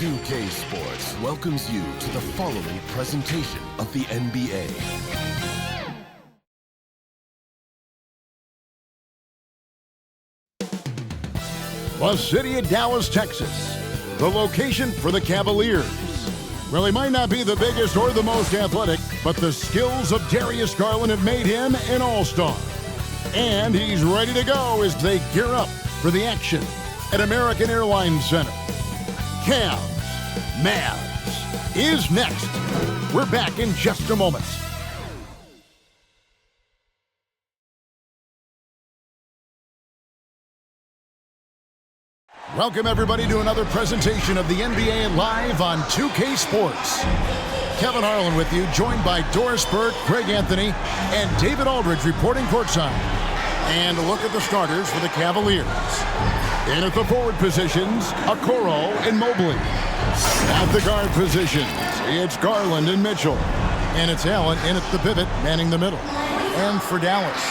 2K Sports welcomes you to the following presentation of the NBA. The city of Dallas, Texas, the location for the Cavaliers. Well, he might not be the biggest or the most athletic, but the skills of Darius Garland have made him an all-star. And he's ready to go as they gear up for the action at American Airlines Center. Cavs, Mavs is next. We're back in just a moment. Welcome, everybody, to another presentation of the NBA live on 2K Sports. Kevin Harlan with you, joined by Doris Burke, Craig Anthony, and David Aldridge reporting courtside. And a look at the starters for the Cavaliers. In at the forward positions, Okoro and Mobley. At the guard positions, it's Garland and Mitchell. And it's Allen in at the pivot, manning the middle. And for Dallas,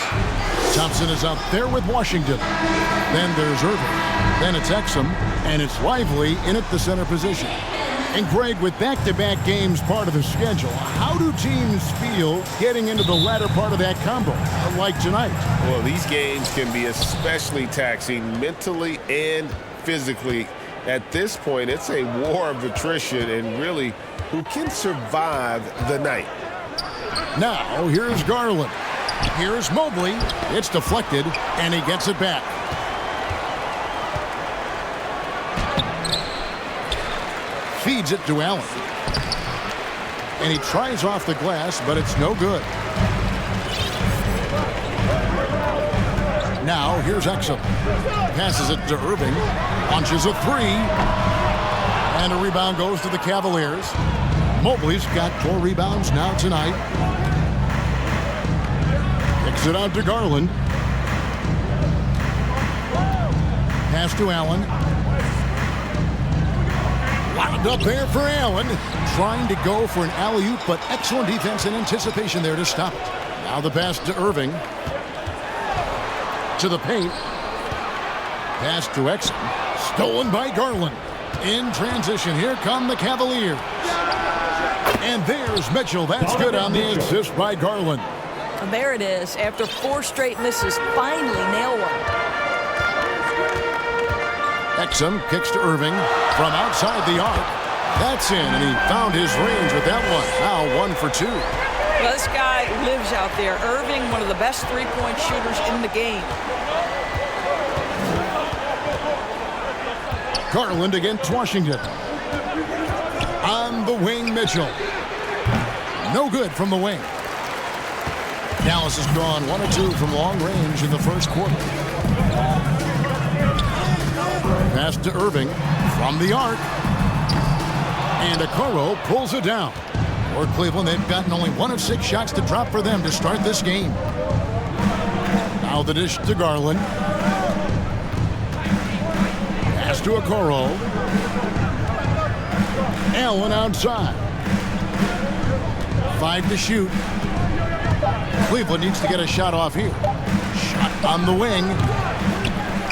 Thompson is out there with Washington. Then there's Irving. Then it's Exum, and it's Lively in at the center position. And Greg, with back-to-back games part of the schedule, how do teams feel getting into the latter part of that combo, like tonight? Well, these games can be especially taxing mentally and physically. At this point, it's a war of attrition, and really, who can survive the night? Now, here's Garland. Here's Mobley. It's deflected, and he gets it back. Feeds it to Allen. And he tries off the glass, but it's no good. Now, here's Exum. Passes it to Irving. Launches a three. And a rebound goes to the Cavaliers. Mobley's got 4 rebounds now tonight. Kicks it out to Garland. Pass to Allen. Wound up there for Allen. Trying to go for an alley-oop, but excellent defense and anticipation there to stop it. Now the pass to Irving. To the paint. Pass to Exum. Stolen by Garland. In transition, here come the Cavaliers. And there's Mitchell. That's good on the assist by Garland. And there it is. After 4 straight misses, finally nail one. Exum kicks to Irving from outside the arc. That's in, and he found his range with that one. Now 1 for 2. Well, this guy lives out there. Irving, one of the best three-point shooters in the game. Garland against Washington. On the wing, Mitchell. No good from the wing. Dallas has gone 1 of 2 from long range in the first quarter. Pass to Irving from the arc. And Okoro pulls it down. For Cleveland, they've gotten only 1 of 6 shots to drop for them to start this game. Now the dish to Garland. Pass to Okoro. Allen outside. 5 to shoot. Cleveland needs to get a shot off here. Shot on the wing.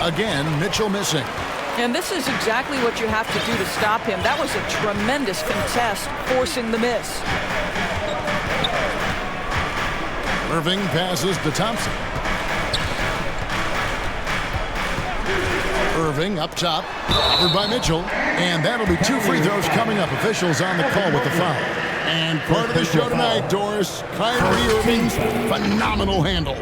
Again, Mitchell missing. And this is exactly what you have to do to stop him. That was a tremendous contest, forcing the miss. Irving passes to Thompson. Irving up top, covered by Mitchell. And that'll be 2 free throws coming up. Officials on the call with the foul. And part of the show tonight, Doris, Kyrie Irving's phenomenal handle.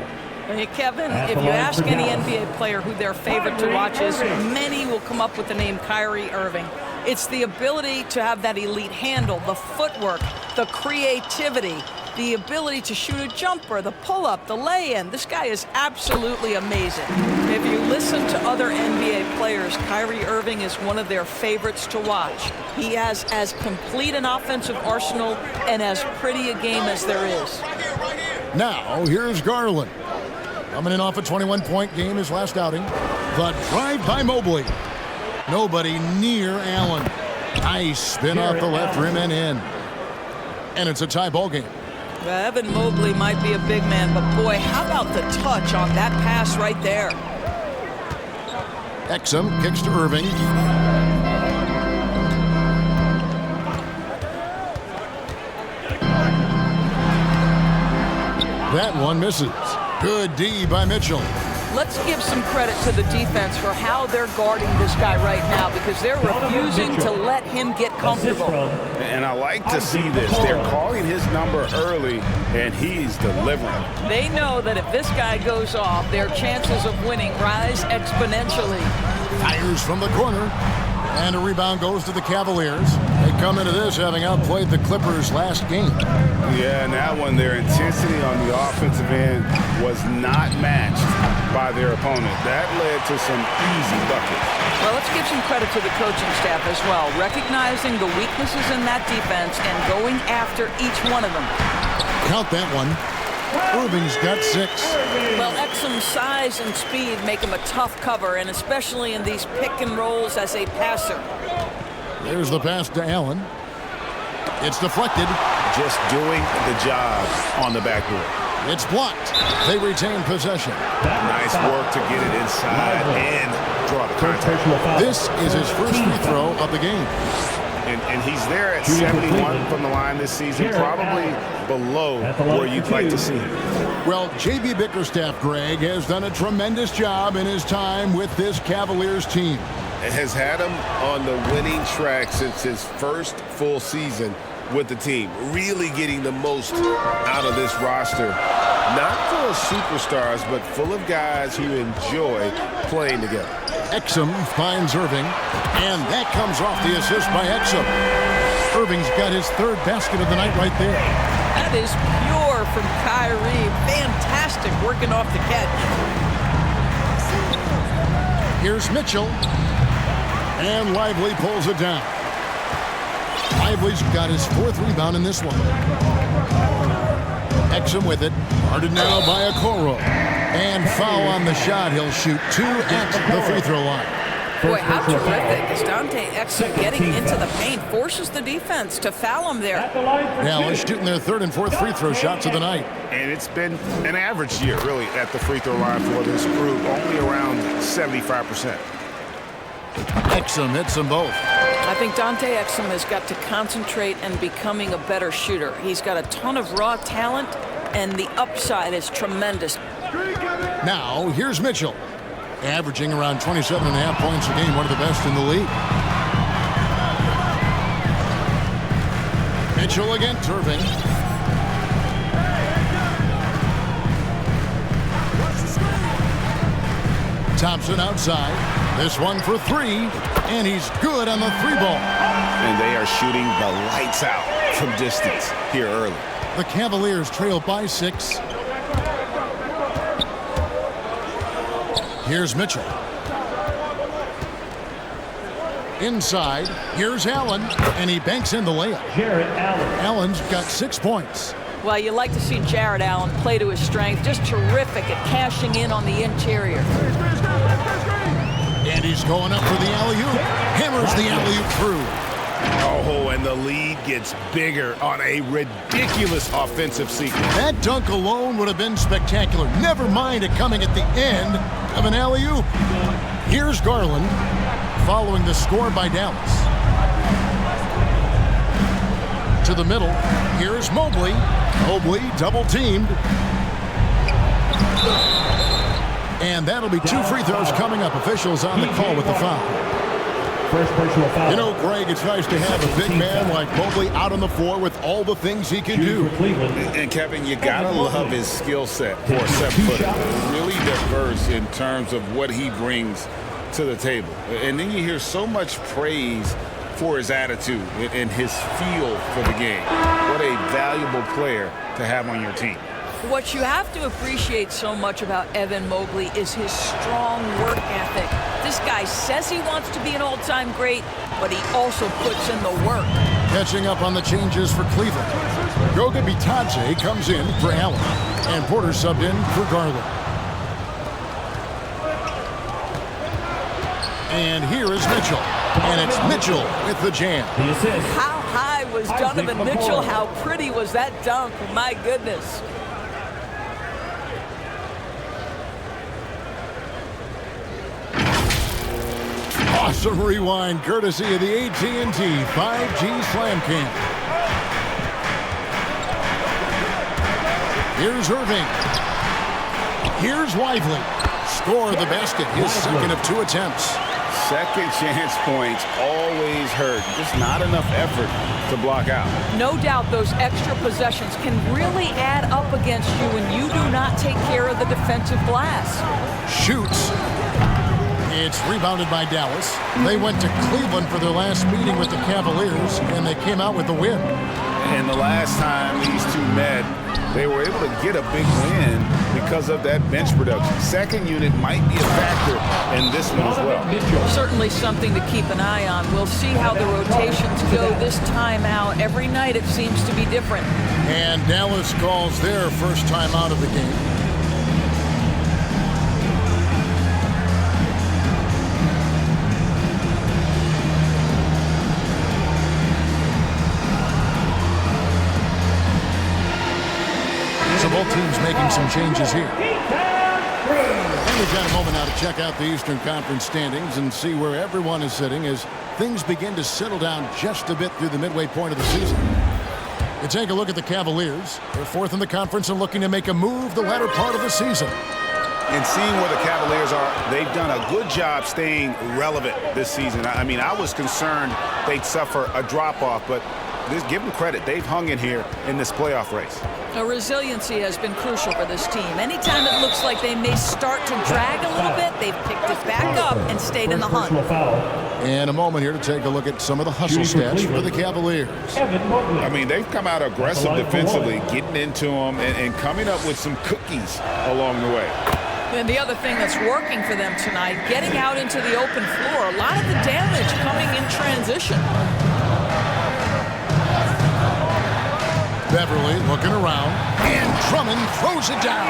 Hey, Kevin, if you ask any NBA player who their favorite to watch is, many will come up with the name Kyrie Irving. It's the ability to have that elite handle, the footwork, the creativity, the ability to shoot a jumper, the pull-up, the lay-in. This guy is absolutely amazing. If you listen to other NBA players, Kyrie Irving is one of their favorites to watch. He has as complete an offensive arsenal and as pretty a game as there is. Now, here's Garland. Coming in off a 21-point game his last outing. The drive by Mobley. Nobody near Allen. Nice spin off the left rim and in. And it's a tie ball game. Evan Mobley might be a big man, but boy, how about the touch on that pass right there? Exum kicks to Irving. That one misses. Good D by Mitchell. Let's give some credit to the defense for how they're guarding this guy right now, because they're refusing to let him get comfortable. And I like to see this. They're calling his number early, and he's delivering. They know that if this guy goes off, their chances of winning rise exponentially. Fires from the corner. And a rebound goes to the Cavaliers. They come into this having outplayed the Clippers last game. Yeah, and that one, their intensity on the offensive end was not matched by their opponent. That led to some easy buckets. Well, let's give some credit to the coaching staff as well, recognizing the weaknesses in that defense and going after each one of them. Count that one. Irving's got 6. Well, Exum's size and speed make him a tough cover, and especially in these pick and rolls as a passer. There's the pass to Allen. It's deflected. Just doing the job on the backboard. It's blocked. They retain possession. Nice work to get it inside and draw the contact. This is his first free throw of the game. And he's there at 71 from the line this season, probably below where you'd like to see him. Well, J.B. Bickerstaff, Greg, has done a tremendous job in his time with this Cavaliers team. It has had him on the winning track since his first full season with the team, really getting the most out of this roster. Not full of superstars, but full of guys who enjoy playing together. Exum finds Irving, and that comes off the assist by Exum. Irving's got his 3rd basket of the night right there. That is pure from Kyrie. Fantastic working off the catch. Here's Mitchell, and Lively pulls it down. Lively's got his 4th rebound in this one. Exum with it, guarded now by Okoro. And foul on the shot. He'll shoot 2 at the free throw line. Boy, how terrific is Dante Exum getting into the paint, forces the defense to foul him there. Dallas shooting their 3rd and 4th free throw shots of the night. And it's been an average year, really, at the free throw line for this group, only around 75%. Exum hits them both. I think Dante Exum has got to concentrate and becoming a better shooter. He's got a ton of raw talent, and the upside is tremendous. Now, here's Mitchell, averaging around 27.5 points a game, one of the best in the league. Mitchell against Irving. Thompson outside. This one for 3, and he's good on the 3-ball. And they are shooting the lights out from distance here early. The Cavaliers trail by 6. Here's Mitchell. Inside, here's Allen, and he banks in the layup. Allen's got 6 points. Well, you like to see Jared Allen play to his strength. Just terrific at cashing in on the interior. And he's going up for the alley-oop. Hammers the alley-oop through. Oh, and the lead gets bigger on a ridiculous offensive sequence. That dunk alone would have been spectacular. Never mind it coming at the end of an alley-oop. Here's Garland, following the score by Dallas. To the middle, here's Mobley. Mobley double-teamed. And that'll be 2 free throws coming up. Officials on the call with the foul. First personal foul. You know, Greg, it's nice to have a big man like Mobley out on the floor with all the things he can do. And Kevin, you gotta love his skill set for a 7-footer. Really diverse in terms of what he brings to the table. And then you hear so much praise for his attitude and his feel for the game. What a valuable player to have on your team. What you have to appreciate so much about Evan Mobley is his strong work ethic. This guy says he wants to be an all-time great, but he also puts in the work. Catching up on the changes for Cleveland. Goga Bitadze comes in for Allen, and Porter subbed in for Garland. And here is Mitchell, and it's Mitchell with the jam. The assist. How high was Donovan Mitchell? How pretty was that dunk? My goodness. Awesome rewind courtesy of the AT&T 5G Slam Cam. Here's Irving. Here's Lively. Score the basket, his second of 2 attempts. Second chance points always hurt. Just not enough effort to block out. No doubt those extra possessions can really add up against you when you do not take care of the defensive glass. Shoots. It's rebounded by Dallas. They went to Cleveland for their last meeting with the Cavaliers, and they came out with a win. And the last time these two met, they were able to get a big win because of that bench production. Second unit might be a factor in this one as well. Certainly something to keep an eye on. We'll see how the rotations go this time out. Every night it seems to be different. And Dallas calls their first time out of the game. So both teams making some changes here. And we've got a moment now to check out the Eastern Conference standings and see where everyone is sitting as things begin to settle down just a bit through the midway point of the season. You take a look at the Cavaliers. They're 4th in the conference and looking to make a move the latter part of the season. And seeing where the Cavaliers are, they've done a good job staying relevant this season. I mean, I was concerned they'd suffer a drop-off, but give them credit. They've hung in here in this playoff race. Resiliency has been crucial for this team. Anytime it looks like they may start to drag a little bit, they've picked it back up and stayed in the hunt. And a moment here to take a look at some of the hustle stats for the Cavaliers. I mean, they've come out aggressive defensively, getting into them and coming up with some cookies along the way. And the other thing that's working for them tonight, getting out into the open floor. A lot of the damage coming in transition. Beverly looking around, and Drummond throws it down.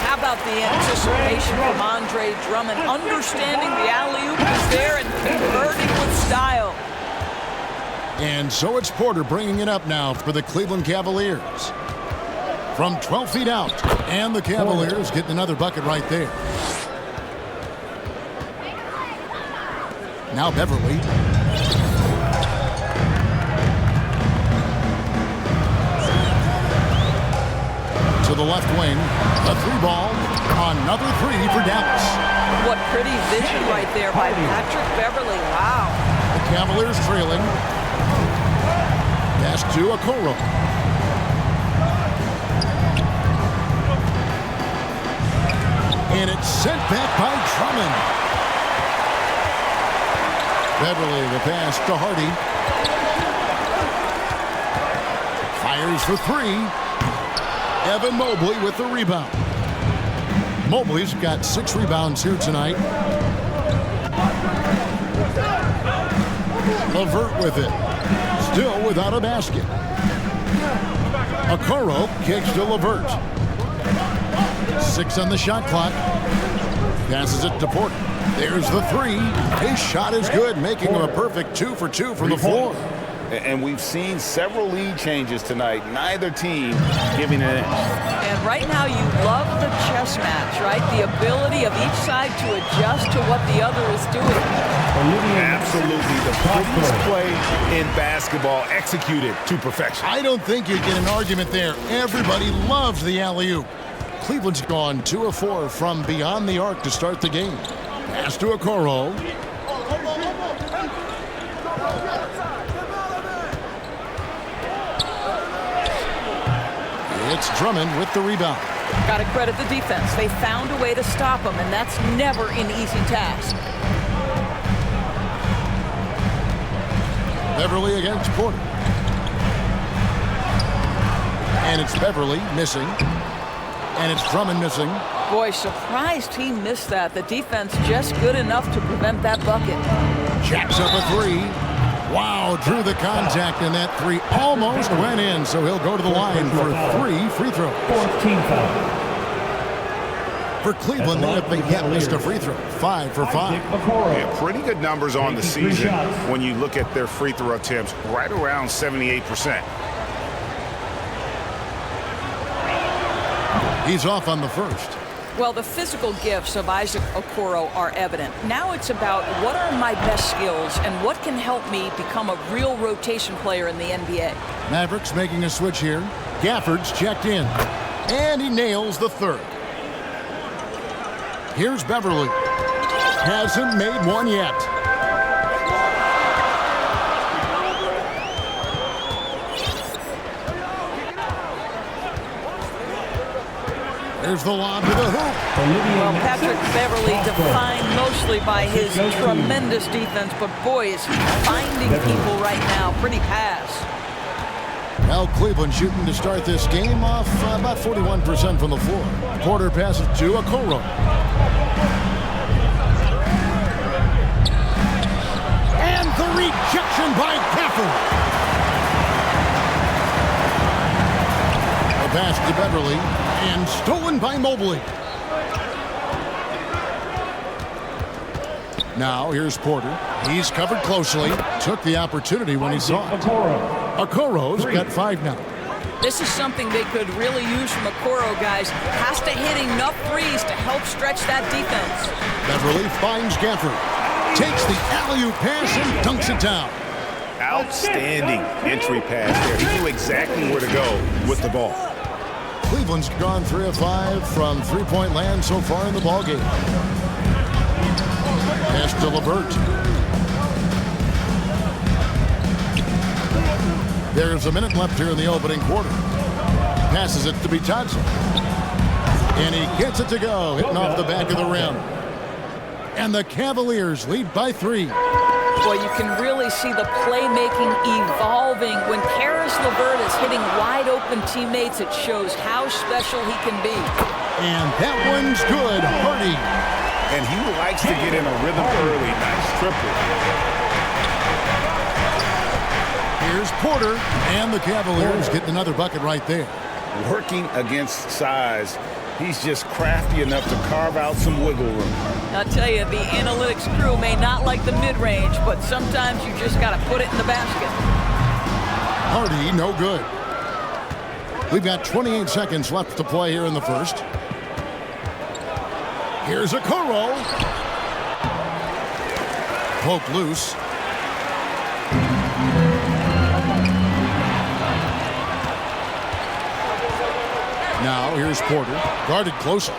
How about the anticipation from Andre Drummond, understanding the alley-oop is there and converting with style. And so it's Porter bringing it up now for the Cleveland Cavaliers. From 12 feet out, and the Cavaliers getting another bucket right there. Now Beverly. To the left wing, a 3-ball, another 3 for Dallas. What pretty vision right there by Patrick Beverly. Wow. The Cavaliers trailing. Pass to Okoro. And it's sent back by Drummond. Beverly the pass to Hardy. Fires for 3. Evan Mobley with the rebound. Mobley's got 6 rebounds here tonight. LeVert with it. Still without a basket. Okoro kicks to LeVert. 6 on the shot clock. Passes it to Porter. There's the 3. His shot is good, making him a perfect 2 for 2 from the floor. And we've seen several lead changes tonight. Neither team giving an inch. And right now you love the chess match, right? The ability of each side to adjust to what the other is doing. Absolutely. The prettiest play in basketball executed to perfection. I don't think you get an argument there. Everybody loves the alley-oop. Cleveland's gone 2 of 4 from beyond the arc to start the game. Pass to Okoro. It's Drummond with the rebound. Got to credit the defense. They found a way to stop him, and that's never an easy task. Beverly against Porter. And it's Beverly missing. And it's Drummond missing. Boy, surprised he missed that. The defense just good enough to prevent that bucket. Jacks up a 3. Wow, drew the contact, and that 3 almost went in, so he'll go to the line for 3 free throws. 14 foul. For Cleveland, they have yet missed a free throw. 5 for 5. Yeah, pretty good numbers on the season when you look at their free throw attempts, right around 78%. He's off on the first. Well, the physical gifts of Isaac Okoro are evident. Now it's about what are my best skills and what can help me become a real rotation player in the NBA. Mavericks making a switch here. Gafford's checked in. And he nails the third. Here's Beverly. Hasn't made one yet. There's the lob to the hoop. Well, Patrick Beverly defined mostly by his tremendous defense, but boy, is he finding people right now. Pretty pass. Now Cleveland shooting to start this game off about 41% from the floor. Porter passes to Okoro. And the rejection by Gafford. A pass to Beverly and stolen by Mobley. Now here's Porter. He's covered closely. Took the opportunity when he saw it. Okoro's got 5 now. This is something they could really use from Okoro, guys. Has to hit enough threes to help stretch that defense. Beverly finds Gafford. Takes the alley-oop pass and dunks it down. Outstanding entry pass there. He knew exactly where to go with the ball. Cleveland's gone 3 of 5 from three-point land so far in the ballgame. Pass to LeVert. There's a minute left here in the opening quarter. Passes it to Bitadze. And he gets it to go, hitting off the back of the rim. And the Cavaliers lead by 3. Boy, you can really see the playmaking evolving. When Karis LeVert is hitting wide-open teammates, it shows how special he can be. And that one's good. Hardy. And he likes to get in a rhythm early. Nice triple. Here's Porter, and the Cavaliers getting another bucket right there. Working against size. He's just crafty enough to carve out some wiggle room. I'll tell you, the analytics crew may not like the mid-range, but sometimes you just got to put it in the basket. Hardy, no good. We've got 28 seconds left to play here in the first. Here's Okoro. Poke loose. Now here's Porter, guarded closely.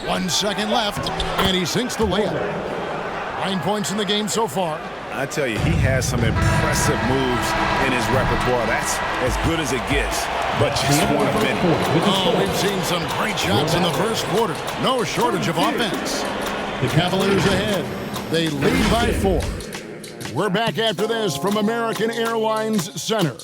1 second left, and he sinks the layup. 9 points in the game so far. I tell you, he has some impressive moves in his repertoire. That's as good as it gets, but just one of many. Oh, we've seen some great shots in the first quarter. No shortage of offense. The Cavaliers ahead. They lead by 4. We're back after this from American Airlines Center.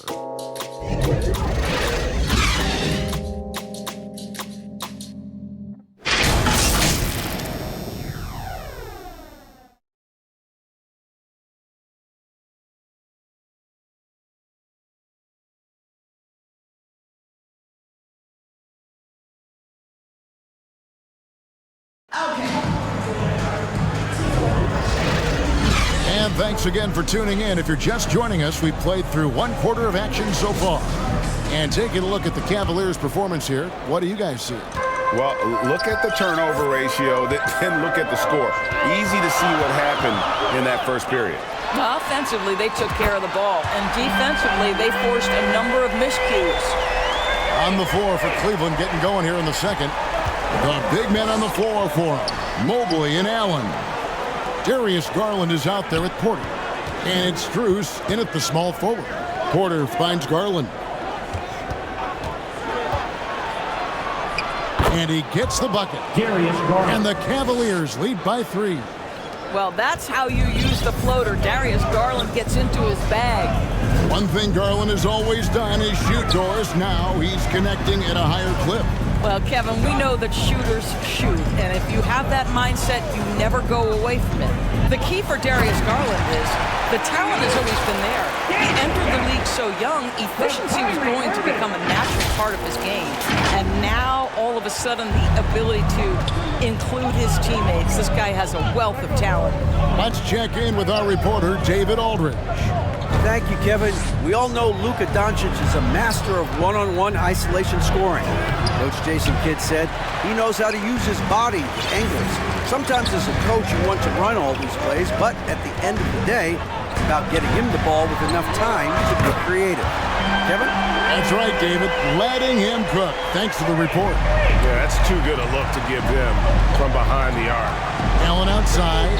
And thanks again for tuning in. If you're just joining us, we've played through 1 quarter of action so far. And taking a look at the Cavaliers' performance here, what do you guys see? Well, look at the turnover ratio, then look at the score. Easy to see what happened in that first period. Offensively, they took care of the ball, and defensively, they forced a number of miscues. On the floor for Cleveland, getting going here in the second. The big men on the floor for him. Mobley and Allen. Darius Garland is out there at Porter. And it's Strus in at the small forward. Porter finds Garland. And he gets the bucket. And the Cavaliers lead by 3. Well, that's how you use the floater. Darius Garland gets into his bag. One thing Garland has always done is shoot doors. Now he's connecting at a higher clip. Well, Kevin, we know that shooters shoot, and if you have that mindset, you never go away from it. The key for Darius Garland is the talent has always been there. He entered the league so young, efficiency was going to become a natural part of his game. And now, all of a sudden, the ability to include his teammates. This guy has a wealth of talent. Let's check in with our reporter, David Aldridge. Thank you, Kevin. We all know Luka Doncic is a master of one-on-one isolation scoring. Coach Jason Kidd said he knows how to use his body, angles. Sometimes as a coach you want to run all these plays, but at the end of the day, about getting him the ball with enough time to be creative. Kevin? That's right, David. Letting him cook. Thanks for the report. Yeah, that's too good a look to give them from behind the arc. Allen outside.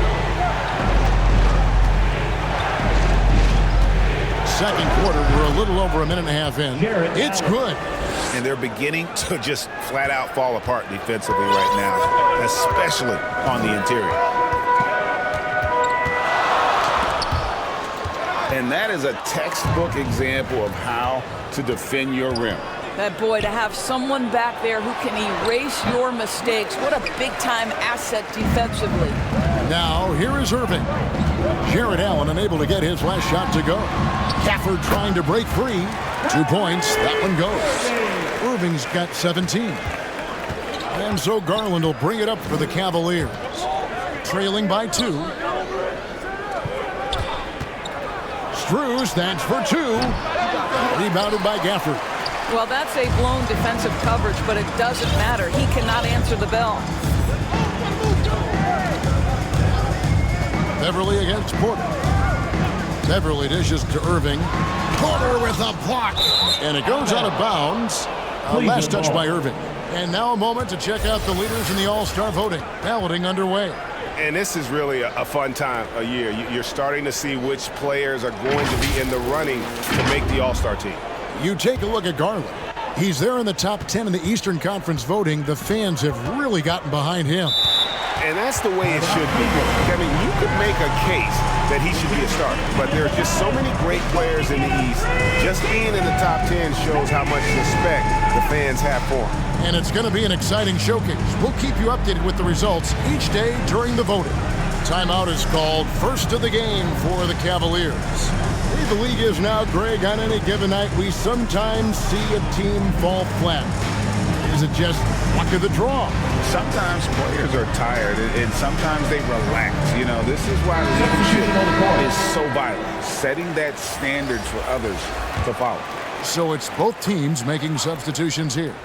Second quarter, we're a little over a minute and a half in. It's good. And they're beginning to just flat out fall apart defensively right now, especially on the interior. And that is a textbook example of how to defend your rim. That boy, to have someone back there who can erase your mistakes, what a big-time asset defensively. Now, here is Irving. Jared Allen unable to get his last shot to go. Gafford trying to break free. 2 points. That one goes. Irving's got 17. And so Garland will bring it up for the Cavaliers. Trailing by 2. Strus, that's for 2. Rebounded by Gafford. Well, that's a blown defensive coverage, but it doesn't matter. He cannot answer the bell. Beverly against Porter. Beverly dishes to Irving. Porter with a block. And it goes out of bounds. Last touch by Irving. And now a moment to check out the leaders in the All-Star voting. Balloting underway. And this is really a fun time of year. You're starting to see which players are going to be in the running to make the All-Star team. You take a look at Garland. He's there in the top 10 in the Eastern Conference voting. The fans have really gotten behind him. And that's the way it should be. I mean, you could make a case that he should be a starter, but there are just so many great players in the East. Just being in the top 10 shows how much respect the fans have for him. And it's going to be an exciting showcase. We'll keep you updated with the results each day during the voting. Timeout is called first of the game for the Cavaliers. The league is now, Greg, on any given night, we sometimes see a team fall flat. Is it just luck of the draw? Sometimes players are tired, and sometimes they relax. You know, this is why leadership is so vital, setting that standard for others to follow. So it's both teams making substitutions here.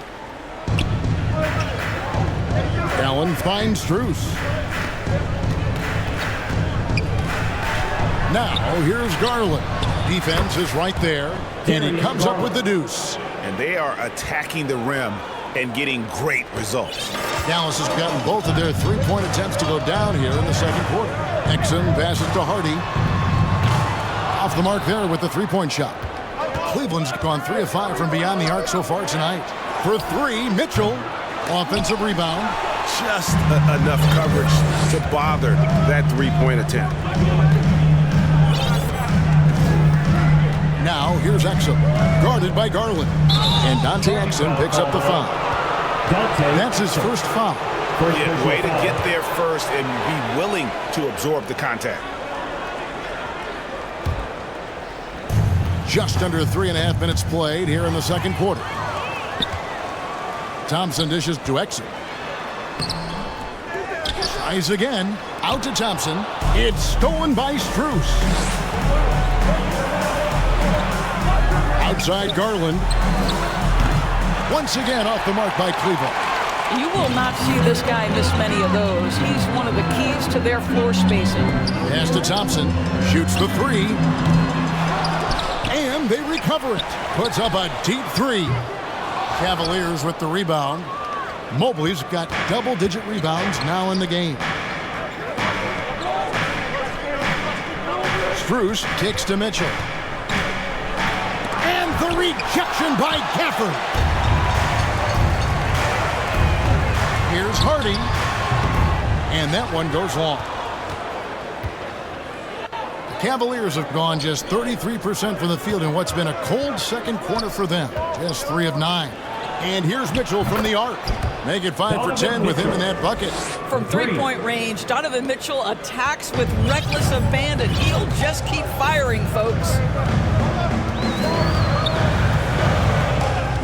Allen finds Strus. Now, here's Garland. Defense is right there, and he comes up with the deuce. And they are attacking the rim and getting great results. Dallas has gotten both of their three-point attempts to go down here in the second quarter. Exum passes to Hardy. Off the mark there with the three-point shot. Cleveland's gone 3 of 5 from beyond the arc so far tonight. For 3, Mitchell. Offensive rebound. Just enough coverage to bother that three-point attempt. Now, here's Exum, guarded by Garland. And Dante Exum picks up the foul. That's his first foul. Yeah, way to get there first and be willing to absorb the contact. Just under 3.5 minutes played here in the second quarter. Thompson dishes to Exum. Tries again. Out to Thompson. It's stolen by Strus. Outside Garland. Once again off the mark by Cleveland. You will not see this guy miss many of those. He's one of the keys to their floor spacing. Pass to Thompson. Shoots the 3. And they recover it. Puts up a deep 3. Cavaliers with the rebound. Mobley's got double-digit rebounds now in the game. Strus kicks to Mitchell. And the rejection by Gafford. Here's Hardy. And that one goes long. The Cavaliers have gone just 33% from the field in what's been a cold second quarter for them. Just 3 of 9. And here's Mitchell from the arc. Make it 5 for 10 with him in that bucket. From three-point range, Donovan Mitchell attacks with reckless abandon. He'll just keep firing, folks.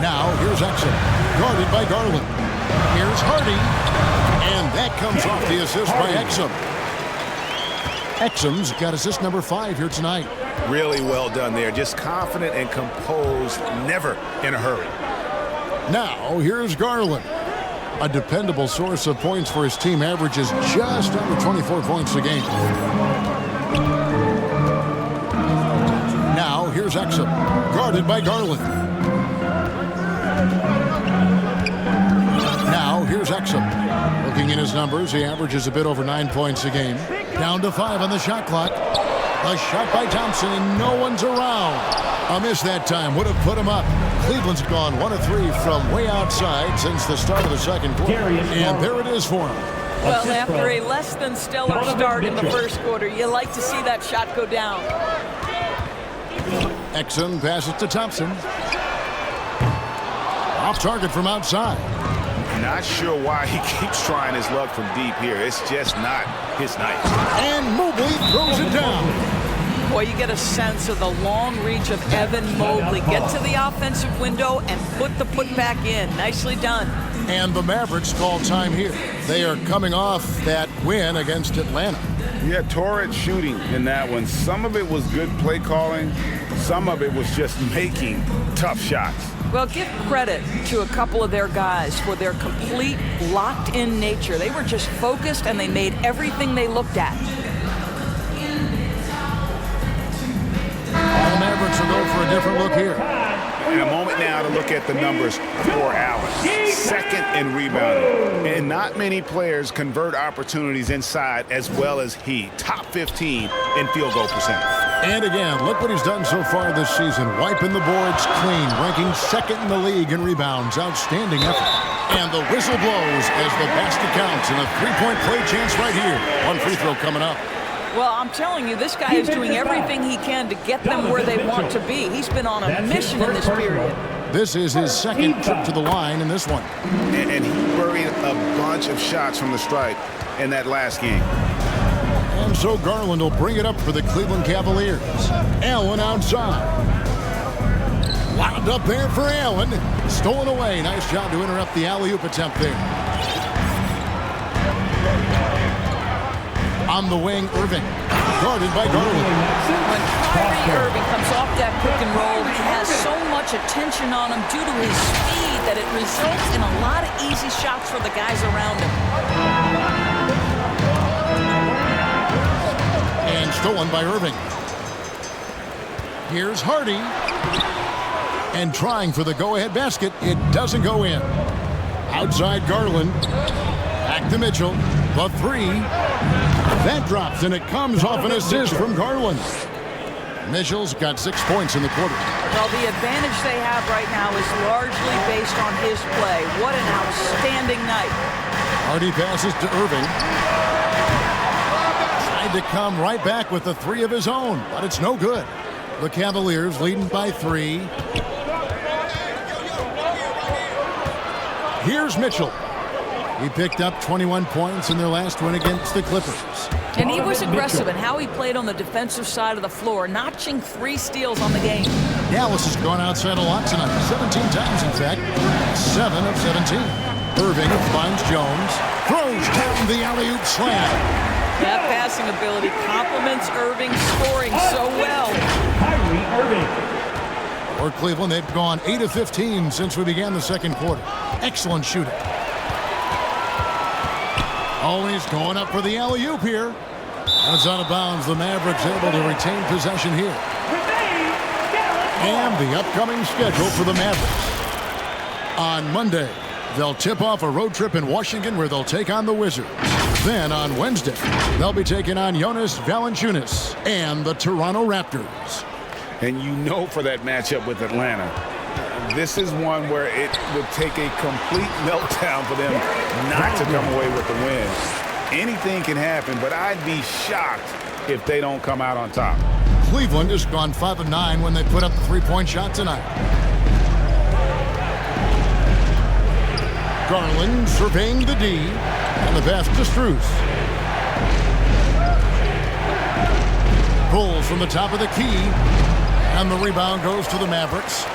Now, here's Exum, guarded by Garland. Here's Hardy. And that comes off the assist by Exum. Exum's got assist number 5 here tonight. Really well done there. Just confident and composed, never in a hurry. Now, here's Garland. A dependable source of points for his team, averages just under 24 points a game. Here's Exum, guarded by Garland. Now, here's Exum. Looking in his numbers, he averages a bit over 9 points a game. Down to 5 on the shot clock. A shot by Thompson, and no one's around. A miss that time would have put him up. Cleveland's gone 1 of 3 from way outside since the start of the second quarter. And there it is for him. Well, after a less than stellar start in the first quarter, you like to see that shot go down. Exum passes to Thompson. Off target from outside. Not sure why he keeps trying his luck from deep here. It's just not his night. And Mobley throws it down. Boy, you get a sense of the long reach of Evan Mobley. Get to the offensive window and put the putback in. Nicely done. And the Mavericks call time here. They are coming off that win against Atlanta. Yeah, torrid shooting in that one. Some of it was good play calling. Some of it was just making tough shots. Well, give credit to a couple of their guys for their complete locked-in nature. They were just focused, and they made everything they looked at. The Mavericks will go for a different look here. And a moment now to look at the numbers for Allen. Second in rebounding. And not many players convert opportunities inside as well as he. Top 15 in field goal percentage. And again, look what he's done so far this season. Wiping the boards clean, ranking second in the league in rebounds. Outstanding effort. And the whistle blows as the basket counts, and a three-point play chance right here. One free throw coming up. Well, I'm telling you, this guy is doing everything he can to get them where they want to be. He's been on a mission in this period. This is his second trip to the line in this one. And he buried a bunch of shots from the stripe in that last game. And so Garland will bring it up for the Cleveland Cavaliers. Allen outside. Wound up there for Allen. Stolen away. Nice job to interrupt the alley-oop attempt there. On the wing, Irving. Guarded by Garland. When Kyrie Irving comes off that pick and roll, he has so much attention on him due to his speed that it results in a lot of easy shots for the guys around him. And stolen by Irving. Here's Hardy. And trying for the go-ahead basket. It doesn't go in. Outside Garland. Back to Mitchell. The three. That drops, and it comes off an assist from Garland. Mitchell's got 6 points in the quarter. Well, the advantage they have right now is largely based on his play. What an outstanding night. Hardy passes to Irving. Tried to come right back with the three of his own, but it's no good. The Cavaliers leading by 3. Here's Mitchell. He picked up 21 points in their last win against the Clippers. And he was aggressive in how he played on the defensive side of the floor, notching 3 steals on the game. Dallas has gone outside a lot tonight. 17 times, in fact. 7 of 17. Irving finds Jones. Throws down the alley-oop slam. That passing ability complements Irving scoring so well. Kyrie Irving. For Cleveland, they've gone 8 of 15 since we began the second quarter. Excellent shooting. Always going up for the alley-oop here. That's out of bounds. The Mavericks able to retain possession here. And the upcoming schedule for the Mavericks. On Monday, they'll tip off a road trip in Washington where they'll take on the Wizards. Then on Wednesday, they'll be taking on Jonas Valanciunas and the Toronto Raptors. And you know for that matchup with Atlanta, this is one where it would take a complete meltdown for them not to come away with the win. Anything can happen, but I'd be shocked if they don't come out on top. Cleveland has gone 5 of 9 when they put up the three-point shot tonight. Garland surveying the D, and the pass to Strus. Pulls from the top of the key, and the rebound goes to the Mavericks.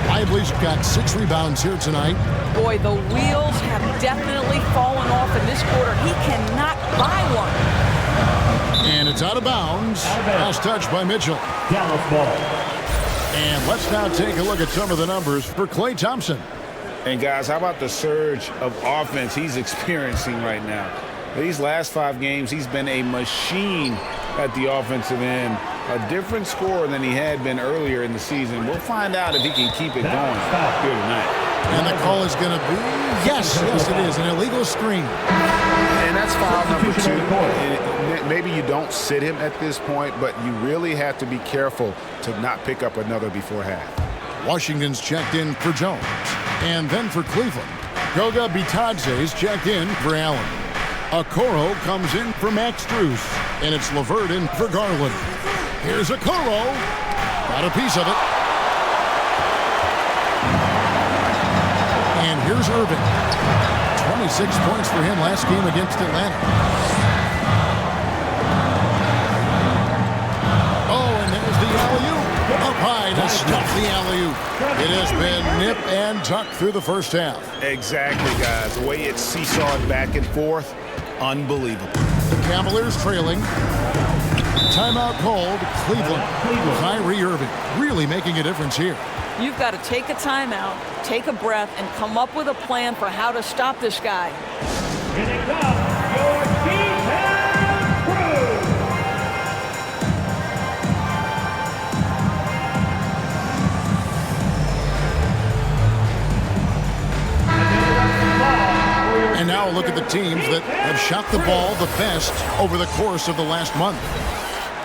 Lively's got 6 rebounds here tonight. Boy, the wheels have definitely fallen off in this quarter. He cannot buy one. And it's out of bounds. Last touch by Mitchell. Dallas ball. And let's now take a look at some of the numbers for Klay Thompson. And guys, how about the surge of offense he's experiencing right now? These last 5 games, he's been a machine at the offensive end. A different score than he had been earlier in the season. We'll find out if he can keep it going here tonight. And the call is going to be, yes, it is, an illegal screen. And that's foul number 2. And maybe you don't sit him at this point, but you really have to be careful to not pick up another before half. Washington's checked in for Jones. And then for Cleveland, Goga Bitadze's checked in for Allen. Okoro comes in for Max Strus. And it's LeVert in for Garland. Here's Okoro. Got a piece of it. And here's Irving. 26 points for him last game against Atlanta. Oh, and there's the alley-oop. Up high to stuff the alley-oop. It has been nip and tuck through the first half. Exactly, guys. The way it's seesawed back and forth, unbelievable. The Cavaliers trailing. Timeout called. Cleveland. Kyrie Irving really making a difference here. You've got to take a timeout, take a breath, and come up with a plan for how to stop this guy. Here they come, your defense crew. And now look at the teams that have shot the ball the best over the course of the last month.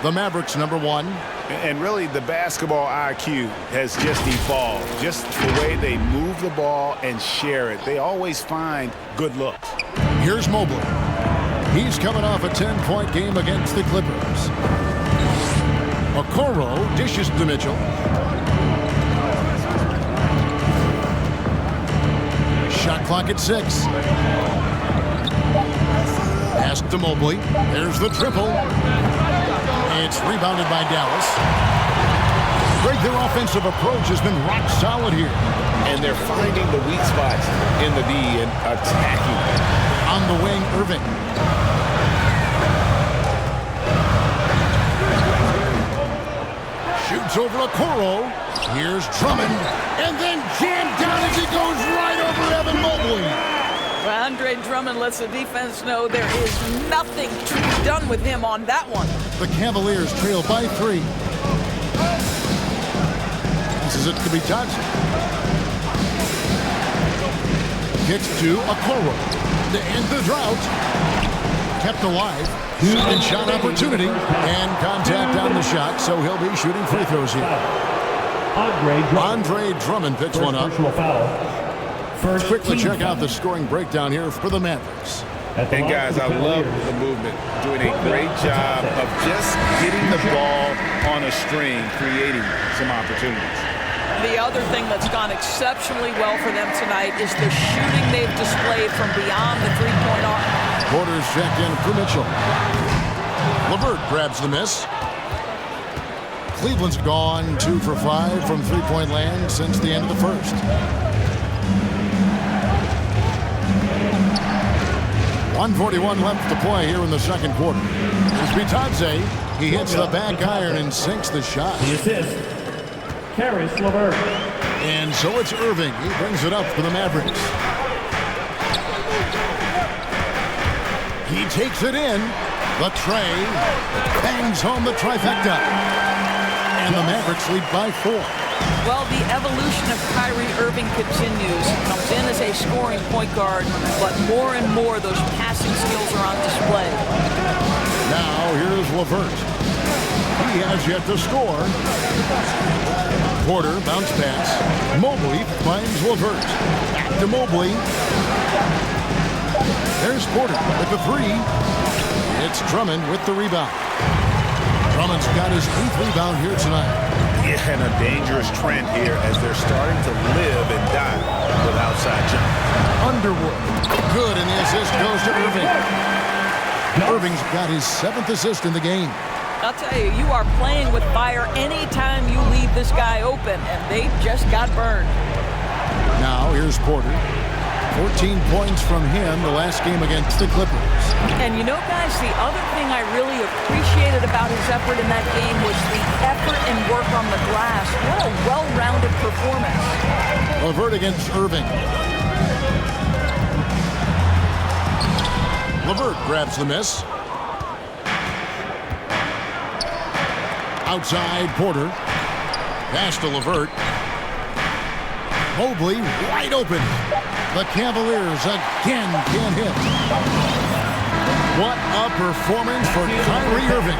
The Mavericks, number 1. And really, the basketball IQ has just evolved. Just the way they move the ball and share it. They always find good looks. Here's Mobley. He's coming off a 10-point game against the Clippers. Okoro dishes to Mitchell. Shot clock at 6. Pass to Mobley. There's the triple. It's rebounded by Dallas. Greg, their offensive approach has been rock solid here. And they're finding the weak spots in the D and attacking. On the wing, Irving. Shoots over Okoro. Here's Drummond. And then jammed down as he goes right over Evan Mobley. Well, Andre Drummond lets the defense know there is nothing to be done with him on that one. The Cavaliers trail by 3. This is it to be touched. Kicks to Okoro to end the drought. Kept alive. And shot opportunity. And contact on the shot, so he'll be shooting free throws here. Andre Drummond picks one up. Let's quickly check out the scoring breakdown here for the Mavericks. And guys, I love the movement. Doing a great job of just getting the ball on a string, creating some opportunities. The other thing that's gone exceptionally well for them tonight is the shooting they've displayed from beyond the three-point arc. Porter's checked in for Mitchell. LeVert grabs the miss. Cleveland's gone 2 for 5 from three-point land since the end of the first. 1:41 left to play here in the second quarter. Here's Bitadze. He hits the back iron and sinks the shot. The assist, Caris LeVert. And so it's Irving. He brings it up for the Mavericks. He takes it in. The tray bangs home the trifecta. And the Mavericks lead by 4. Well, the evolution of Kyrie Irving continues. He comes in as a scoring point guard, but more and more those passing skills are on display. Now here's LeVert. He has yet to score. Porter bounce pass. Mobley finds LeVert. Back to Mobley. There's Porter with the 3. It's Drummond with the rebound. Drummond's got his 8th rebound here tonight. Yeah, and a dangerous trend here as they're starting to live and die with outside jump. Underwood. Good, and the assist goes to Irving. Irving's got his 7th assist in the game. I'll tell you, you are playing with fire anytime you leave this guy open, and they just got burned. Now here's Porter. 14 points from him the last game against the Clippers. And you know, guys, the other thing I really appreciated about his effort in that game was the effort and work on the glass. What a well-rounded performance. LeVert against Irving. LeVert grabs the miss. Outside Porter. Pass to LeVert. Mobley wide open. The Cavaliers again can't hit. What a performance for Kyrie Irving.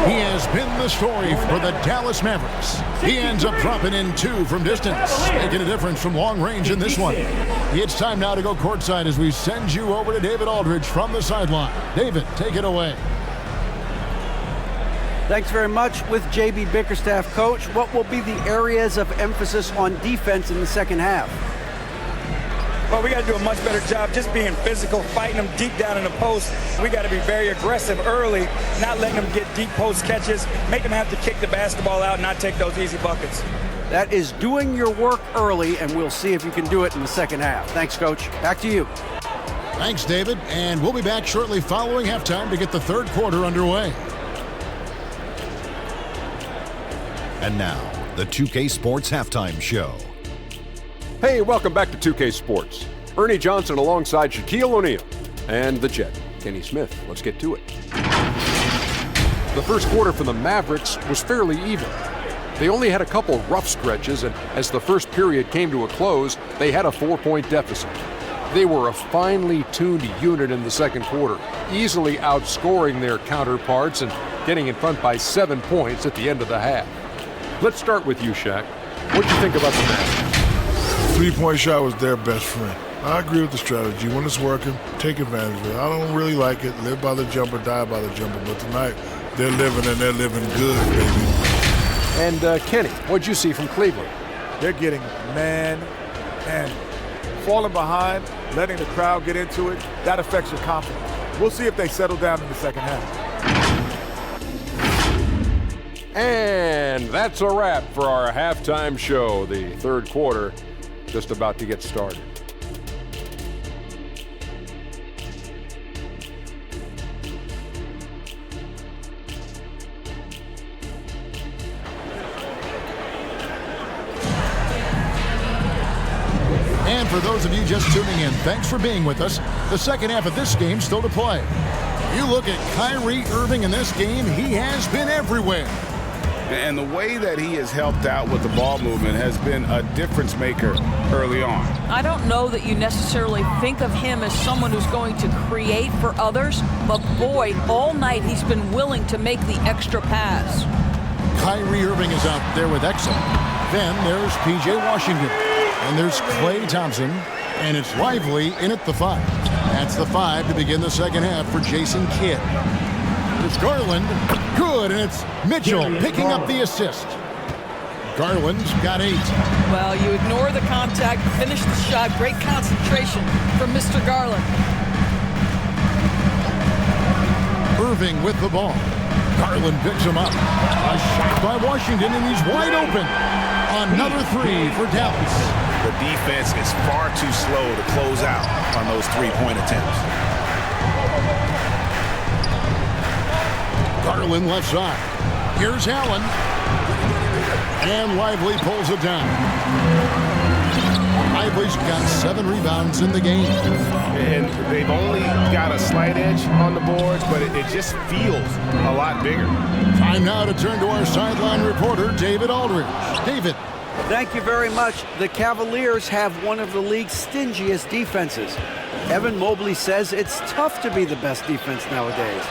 He has been the story for the Dallas Mavericks. He ends up dropping in 2 from distance, making a difference from long range in this one. It's time now to go courtside as we send you over to David Aldridge from the sideline. David, take it away. Thanks very much. With J.B. Bickerstaff, Coach, what will be the areas of emphasis on defense in the second half? Well, we got to do a much better job just being physical, fighting them deep down in the post. We got to be very aggressive early, not letting them get deep post catches, make them have to kick the basketball out and not take those easy buckets. That is doing your work early, and we'll see if you can do it in the second half. Thanks, Coach. Back to you. Thanks, David. And we'll be back shortly following halftime to get the third quarter underway. And now, the 2K Sports Halftime Show. Hey, welcome back to 2K Sports. Ernie Johnson alongside Shaquille O'Neal and the Jet, Kenny Smith. Let's get to it. The first quarter for the Mavericks was fairly even. They only had a couple rough stretches, and as the first period came to a close, they had a 4-point deficit. They were a finely tuned unit in the second quarter, easily outscoring their counterparts and getting in front by 7 points at the end of the half. Let's start with you, Shaq. What'd you think about the Mavericks? Three-point shot was their best friend. I agree with the strategy. When it's working, take advantage of it. I don't really like it. Live by the jumper, die by the jumper. But tonight, they're living, and they're living good, baby. And Kenny, what'd you see from Cleveland? They're getting man and falling behind, letting the crowd get into it. That affects your confidence. We'll see if they settle down in the second half. And that's a wrap for our halftime show. The third quarter just about to get started. And for those of you just tuning in, thanks for being with us. The second half of this game still to play. You look at Kyrie Irving in this game, he has been everywhere. And the way that he has helped out with the ball movement has been a difference maker early on. I don't know that you necessarily think of him as someone who's going to create for others, but boy, all night he's been willing to make the extra pass. Kyrie Irving is out there with Exum. Then there's P.J. Washington. And there's Klay Thompson. And it's Lively in at the 5. That's the 5 to begin the second half for Jason Kidd. It's Garland. Good, and it's Mitchell picking up the assist. Garland's got 8. Well, you ignore the contact, finish the shot. Great concentration from Mr. Garland. Irving with the ball. Garland picks him up. A shot by Washington, and he's wide open. Another 3 for Dallas. The defense is far too slow to close out on those three-point attempts. Garland left side. Here's Allen. And Lively pulls it down. Lively's got 7 rebounds in the game. And they've only got a slight edge on the boards, but it just feels a lot bigger. Time now to turn to our sideline reporter, David Aldridge. David. Thank you very much. The Cavaliers have one of the league's stingiest defenses. Evan Mobley says it's tough to be the best defense nowadays.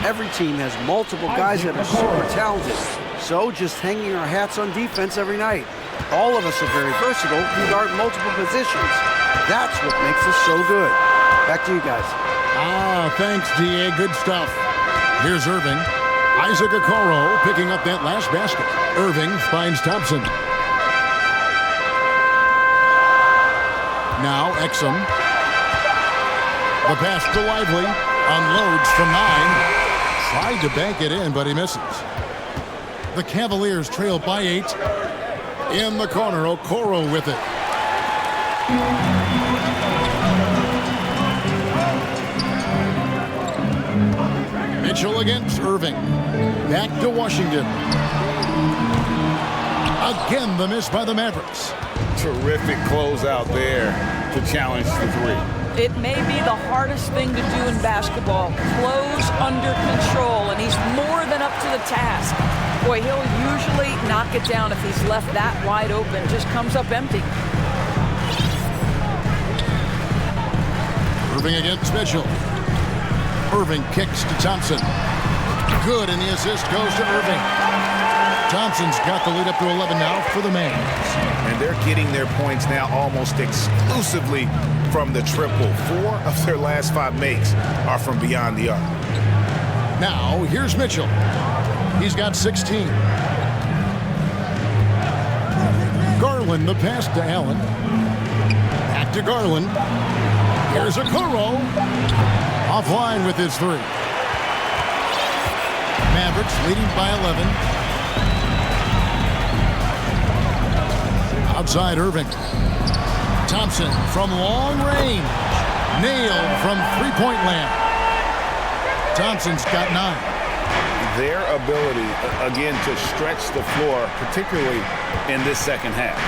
Every team has multiple guys that are super talented. So just hanging our hats on defense every night. All of us are very versatile, can guard multiple positions. That's what makes us so good. Back to you guys. Thanks, D.A. Good stuff. Here's Irving. Isaac Okoro picking up that last basket. Irving finds Thompson. Now Exum. The pass to Lively. Unloads from 9. Tried to bank it in, but he misses. The Cavaliers trail by 8. In the corner, Okoro with it. Mitchell against Irving. Back to Washington. Again, the miss by the Mavericks. Terrific closeout there to challenge the 3. It may be the hardest thing to do in basketball. Close under control, and he's more than up to the task. Boy, he'll usually knock it down if he's left that wide open. Just comes up empty. Irving against Mitchell. Irving kicks to Thompson. Good, and the assist goes to Irving. Thompson's got the lead up to 11 now for the Mavs. And they're getting their points now almost exclusively from the triple. 4 of their last 5 makes are from beyond the arc. Now, here's Mitchell. He's got 16. Garland, the pass to Allen. Back to Garland. Here's Okoro. Offline with his 3. Mavericks leading by 11. Outside Irving. Thompson from long range. Nailed from three-point land. Thompson's got 9. Their ability, again, to stretch the floor, particularly in this second half.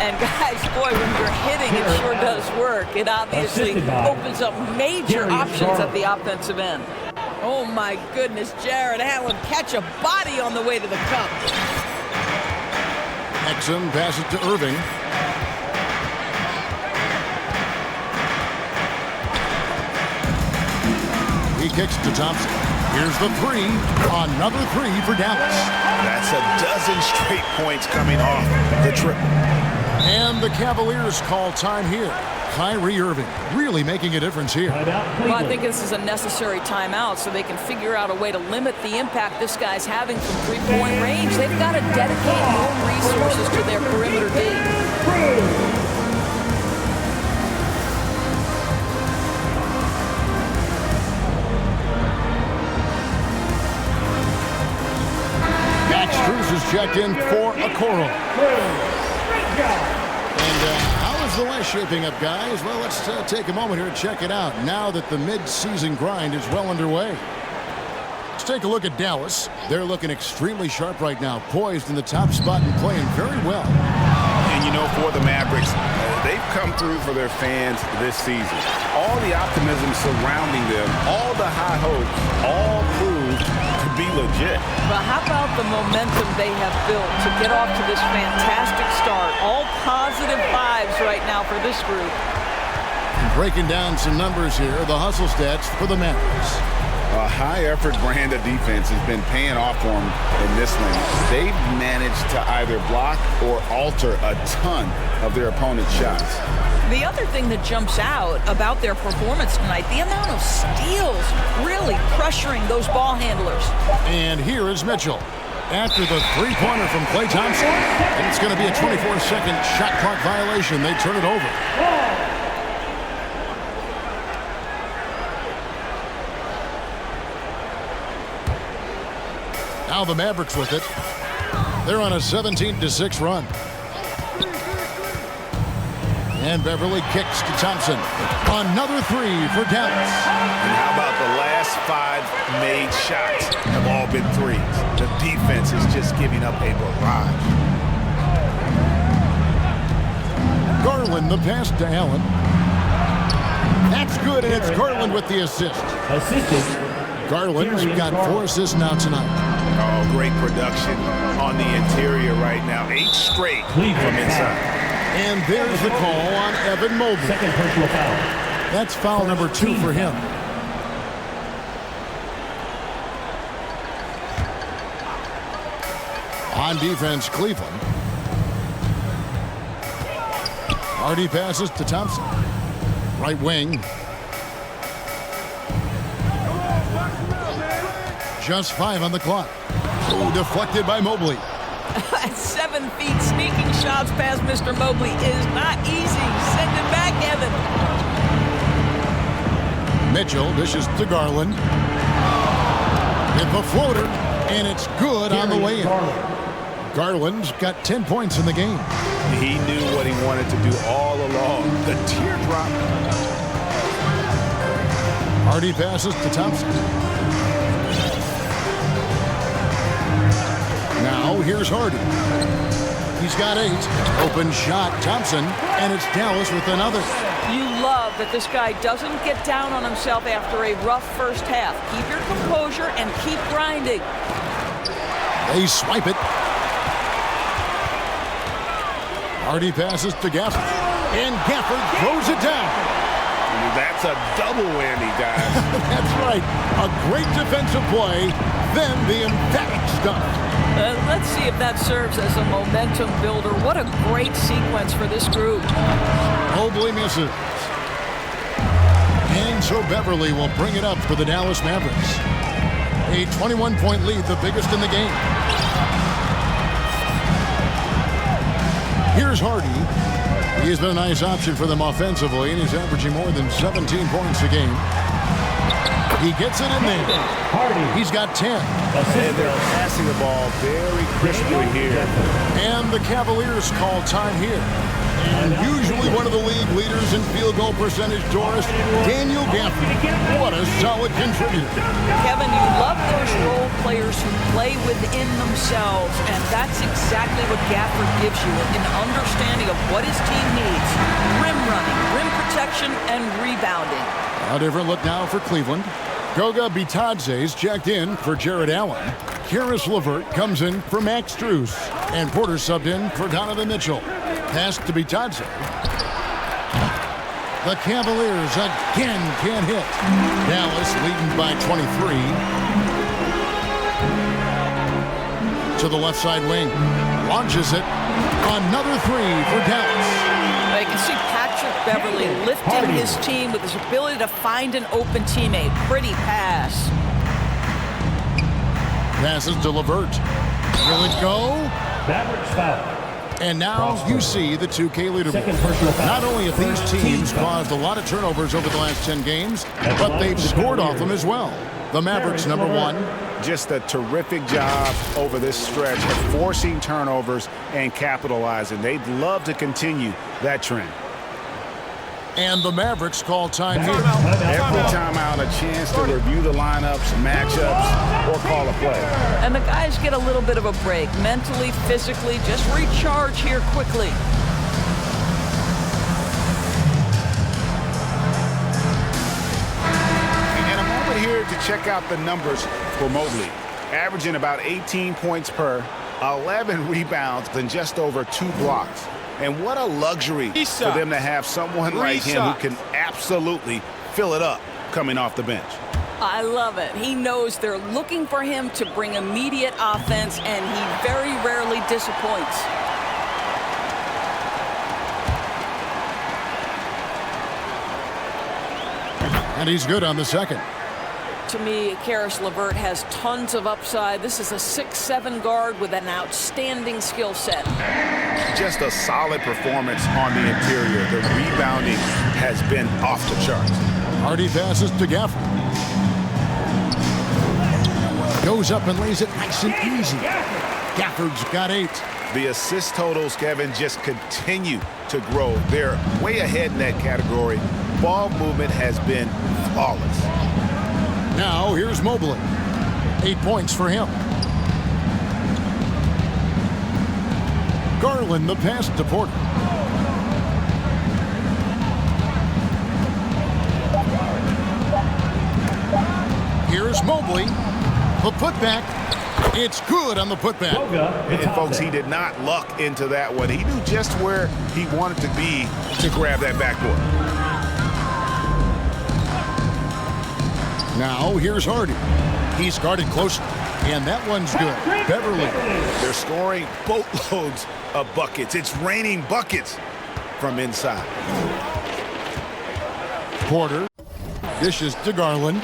And guys, boy, when you're hitting, it sure does work. It obviously opens up major options at the offensive end. Oh my goodness, Jared Allen catch a body on the way to the cup. Exum passes to Irving. He kicks to Thompson. Here's the 3. Another 3 for Dallas. That's a dozen straight points coming off the triple. And the Cavaliers call time here. Kyrie Irving really making a difference here. Well, I think this is a necessary timeout so they can figure out a way to limit the impact this guy's having from three-point range. They've got to dedicate more resources to their perimeter D. Max Strus is checked in for Okoro. And how is the West shaping up, guys? Well, let's take a moment here and check it out now that the mid-season grind is well underway. Let's take a look at Dallas. They're looking extremely sharp right now, poised in the top spot and playing very well. And, you know, for the Mavericks, they've come through for their fans this season. All the optimism surrounding them, all the high hopes, all proved to be legit. But how about the momentum they have built to get off to this fantastic start? All positive vibes right now for this group. Breaking down some numbers here, the hustle stats for the Mavericks. A high-effort brand of defense has been paying off for them in this lane. They've managed to either block or alter a ton of their opponent's shots. The other thing that jumps out about their performance tonight, the amount of steals really pressuring those ball handlers. And here is Mitchell. After the three-pointer from Klay Thompson, and it's going to be a 24-second shot clock violation. They turn it over. Now the Mavericks with it. They're on a 17-6 run. And Beverly kicks to Thompson. Another 3 for Dallas. And how about the last 5 made shots have all been threes? The defense is just giving up a barrage. Garland, the pass to Allen. That's good, and it's Garland with the assist. Garland's got 4 assists now tonight. Oh, great production on the interior right now. 8 straight from inside. And there's the call on Evan Mobley. Second personal foul. That's foul number 2 for him. On defense, Cleveland. Hardy passes to Thompson. Right wing. Just 5 on the clock. Oh, deflected by Mobley. At 7 feet, sneaking shots past Mr. Mobley is not easy. Send it back, Evan. Mitchell dishes to Garland. Hit the floater, and it's good on the way in. Garland's got 10 points in the game. He knew what he wanted to do all along. The teardrop. Hardy passes to Thompson. Now here's Hardy. He's got 8. Open shot, Thompson, and it's Dallas with another. You love that this guy doesn't get down on himself after a rough first half. Keep your composure and keep grinding. They swipe it. Hardy passes to Gafford, and Gafford throws it down. That's a double whammy, guys. That's right. A great defensive play, then the emphatic stuff. Let's see if that serves as a momentum builder. What a great sequence for this group. Mobley misses. And so Beverly will bring it up for the Dallas Mavericks. A 21-point lead, the biggest in the game. Here's Hardy. He has been a nice option for them offensively, and he's averaging more than 17 points a game. He gets it in there. He's got 10. And they're passing the ball very crisply here. And the Cavaliers call time here. And usually one of the league leaders in field goal percentage, Doris, Daniel Gafford. What a solid contributor. Kevin, you love those role players who play within themselves, and that's exactly what Gafford gives you, an understanding of what his team needs. Rim running, rim protection, and rebounding. A different look now for Cleveland. Goga Bitadze's checked in for Jared Allen. Karis LeVert comes in for Max Strus. And Porter subbed in for Donovan Mitchell. Pass to Bitadze. The Cavaliers again can't hit. Dallas leading by 23. To the left side wing. Launches it. Another 3 for Dallas. You can see Patrick Beverly lifting his team with his ability to find an open teammate. Pretty pass. Passes to LeVert. Will it go? Mavericks foul. And now you see the 2K leaderboard. Not only have these teams caused a lot of turnovers over the last 10 games, but they've scored off them as well. The Mavericks, number 1. Just a terrific job over this stretch of forcing turnovers and capitalizing. They'd love to continue that trend. And the Mavericks call time here. Every timeout, a chance to review the lineups, matchups, or call a play. And the guys get a little bit of a break, mentally, physically, just recharge here quickly. And a moment here to check out the numbers for Mobley. Averaging about 18 points per, 11 rebounds, and just over 2 blocks. And what a luxury for them to have someone like him who can absolutely fill it up coming off the bench. I love it. He knows they're looking for him to bring immediate offense, and he very rarely disappoints. And he's good on the second. To me, Karis LeVert has tons of upside. This is a 6'7" guard with an outstanding skill set. Just a solid performance on the interior. The rebounding has been off the charts. Hardy passes to Gafford. Goes up and lays it nice and easy. Gafford's got 8. The assist totals, Kevin, just continue to grow. They're way ahead in that category. Ball movement has been flawless. Now here's Mobley. 8 points for him. Garland the pass to Porter. Here's Mobley. The putback. It's good on the putback. And folks, he did not luck into that one. He knew just where he wanted to be to grab that backboard. Now here's Hardy. He's guarded closely, and that one's good. Beverly. They're scoring boatloads of buckets. It's raining buckets from inside. Porter dishes to Garland.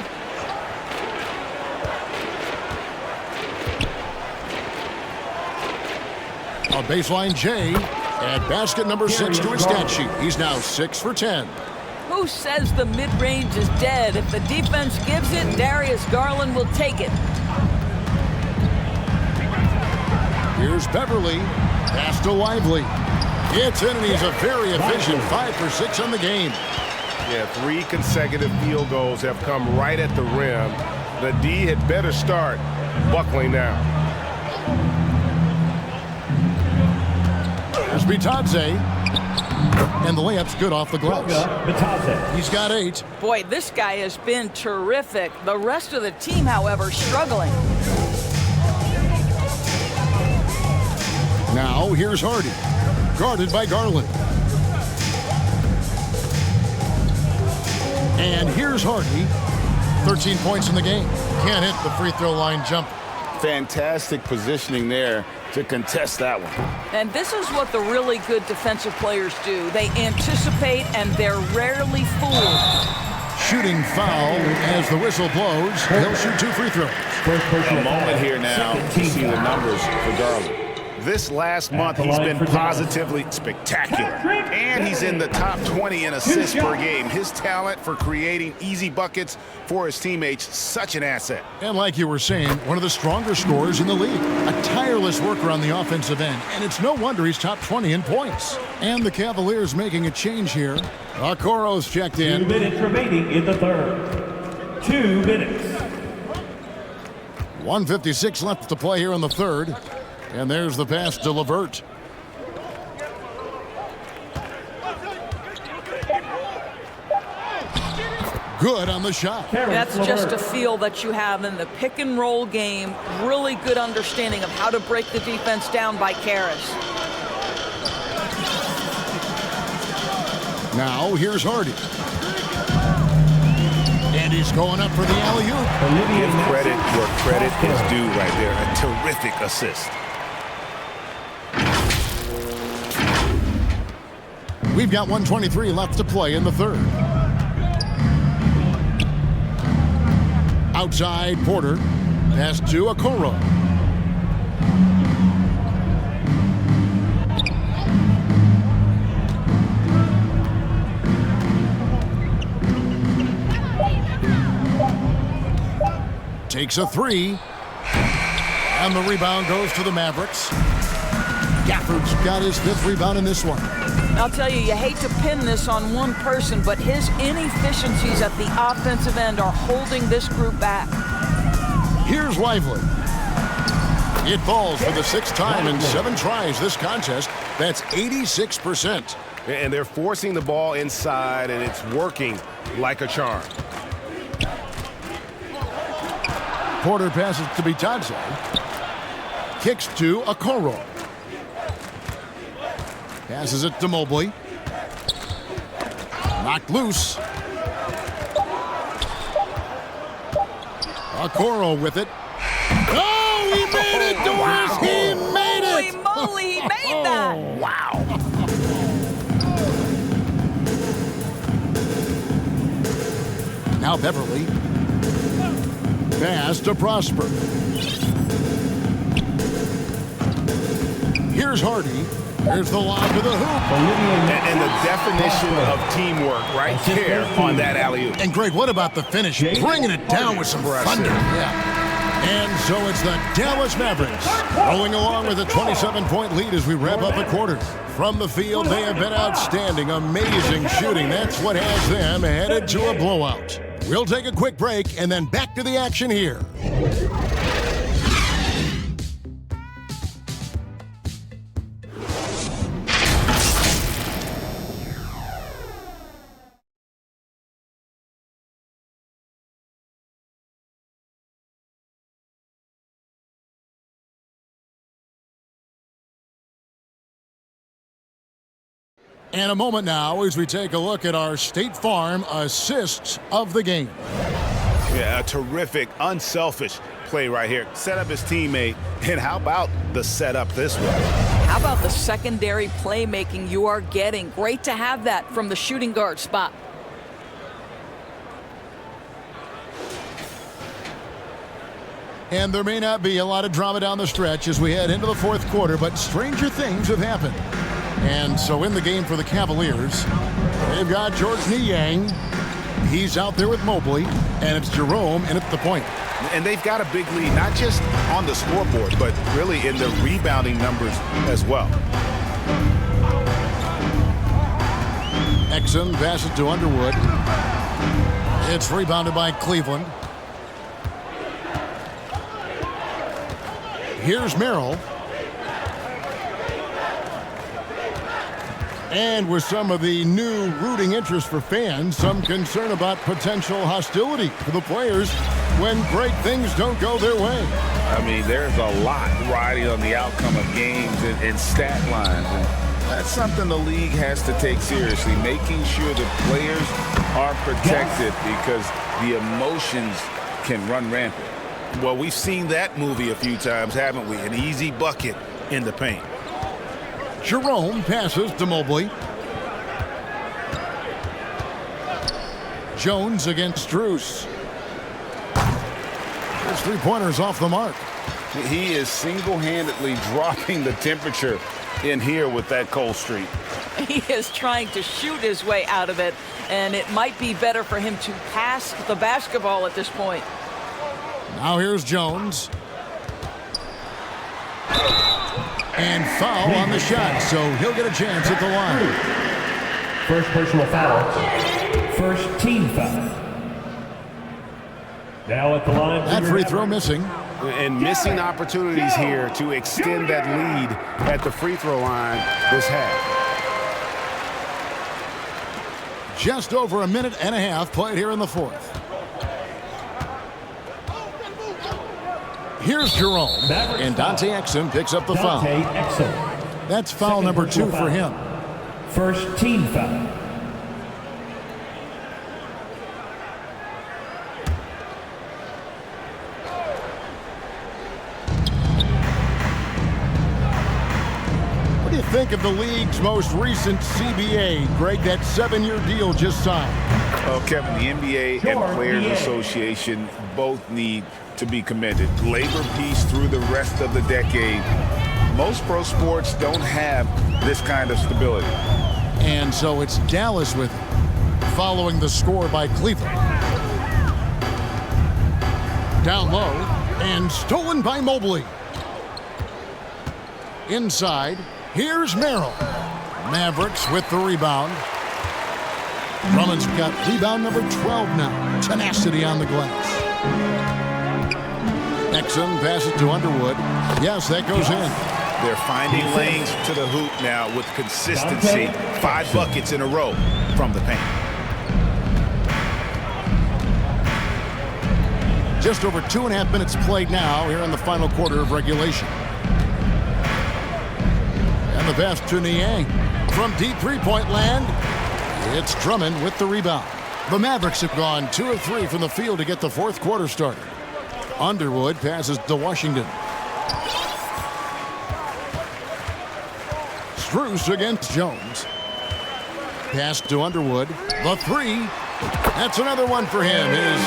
A baseline J. Add basket number 6 to his stat sheet. He's now 6 for 10. Who says the mid-range is dead? If the defense gives it, Darius Garland will take it. Here's Beverly. Pass to Lively. It's in, and he's a very efficient 5 for 6 on the game. Yeah, 3 consecutive field goals have come right at the rim. The D had better start buckling now. Here's Bitadze. And the layup's good off the glass. He's got 8. Boy, this guy has been terrific. The rest of the team, however, struggling. Now here's Hardy, guarded by Garland. And here's Hardy, 13 points in the game. Can't hit the free throw line jump. Fantastic positioning there to contest that one. And this is what the really good defensive players do. They anticipate and they're rarely fooled. Shooting foul as the whistle blows. He'll shoot 2 free throws. A moment here now to see the numbers for Garland. This last month, he's been positively spectacular. And he's in the top 20 in assists per game. His talent for creating easy buckets for his teammates, such an asset. And like you were saying, one of the stronger scorers in the league. A tireless worker on the offensive end. And it's no wonder he's top 20 in points. And the Cavaliers making a change here. Okoro's checked in. 2 minutes remaining in the third. 2 minutes. 1:56 left to play here in the third. And there's the pass to LeVert. Good on the shot. That's just a feel that you have in the pick and roll game. Really good understanding of how to break the defense down by Karras. Now here's Hardy. And he's going up for the alley-oop. Give credit where credit is due right there. A terrific assist. We've got 1:23 left to play in the third. Outside, Porter. Pass to Okoro. Takes a 3. And the rebound goes to the Mavericks. Gafford's got his 5th rebound in this one. I'll tell you, you hate to pin this on one person, but his inefficiencies at the offensive end are holding this group back. Here's Lively. It falls for the 6th time in 7 tries this contest. That's 86%. And they're forcing the ball inside, and it's working like a charm. Porter passes to Bitadze. Kicks to Okoro. Passes it to Mobley. Knocked loose. Okoro with it. Oh, he made it, Doris! He made it! Holy moly, he made that! Wow. Now Beverly. Pass to Prosper. Here's Hardy. There's the lob to the hoop. And the definition of teamwork right there on that alley-oop. And Greg, what about the finish? Bringing it down with some thunder. Yeah. And so it's the Dallas Mavericks rolling along with a 27-point lead as we wrap up the quarter. From the field, they have been outstanding. Amazing shooting. That's what has them headed to a blowout. We'll take a quick break and then back to the action here. And a moment now as we take a look at our State Farm assists of the game. Yeah, a terrific, unselfish play right here. Set up his teammate, and how about the setup this way? How about the secondary playmaking you are getting? Great to have that from the shooting guard spot. And there may not be a lot of drama down the stretch as we head into the fourth quarter, but stranger things have happened. And so in the game for the Cavaliers, they've got George Niang. He's out there with Mobley, and it's Jerome in at the point. And they've got a big lead, not just on the scoreboard, but really in the rebounding numbers as well. Exum passes to Underwood. It's rebounded by Cleveland. Here's Merrill. And with some of the new rooting interest for fans, some concern about potential hostility for the players when great things don't go their way. I mean, there's a lot riding on the outcome of games and stat lines. And that's something the league has to take seriously, making sure the players are protected because the emotions can run rampant. Well, we've seen that movie a few times, haven't we? An easy bucket in the paint. Jerome passes to Mobley. Jones against Strus. His three-pointer's off the mark. He is single-handedly dropping the temperature in here with that cold streak. He is trying to shoot his way out of it, and it might be better for him to pass the basketball at this point. Now here's Jones. And foul on the shot, so he'll get a chance at the line. First personal foul. First team foul. Now at the line. That free throw missing. And missing opportunities here to extend that lead at the free throw line this half. Just over a minute and a half played here in the fourth. Here's Jerome, and Dante Exum picks up the foul. That's foul number 2 for him. First team foul. What do you think of the league's most recent CBA, Greg? That 7-year deal just signed. Oh, Kevin, the NBA and Players Association both need to be commended. Labor peace through the rest of the decade. Most pro sports don't have this kind of stability. And so it's Dallas with it, following the score by Cleveland. Down low, and stolen by Mobley. Inside, here's Merrill. Mavericks with the rebound. Drummond's got rebound number 12 now. Tenacity on the glass. Exum passes to Underwood. Yes, that goes in. They're finding lanes to the hoop now with consistency. 5 buckets in a row from the paint. Just over 2.5 minutes played now here in the final quarter of regulation. And the pass to Niang. From deep three-point land, it's Drummond with the rebound. The Mavericks have gone 2 of 3 from the field to get the fourth quarter started. Underwood passes to Washington. Strus against Jones. Pass to Underwood. The 3. That's another one for him. His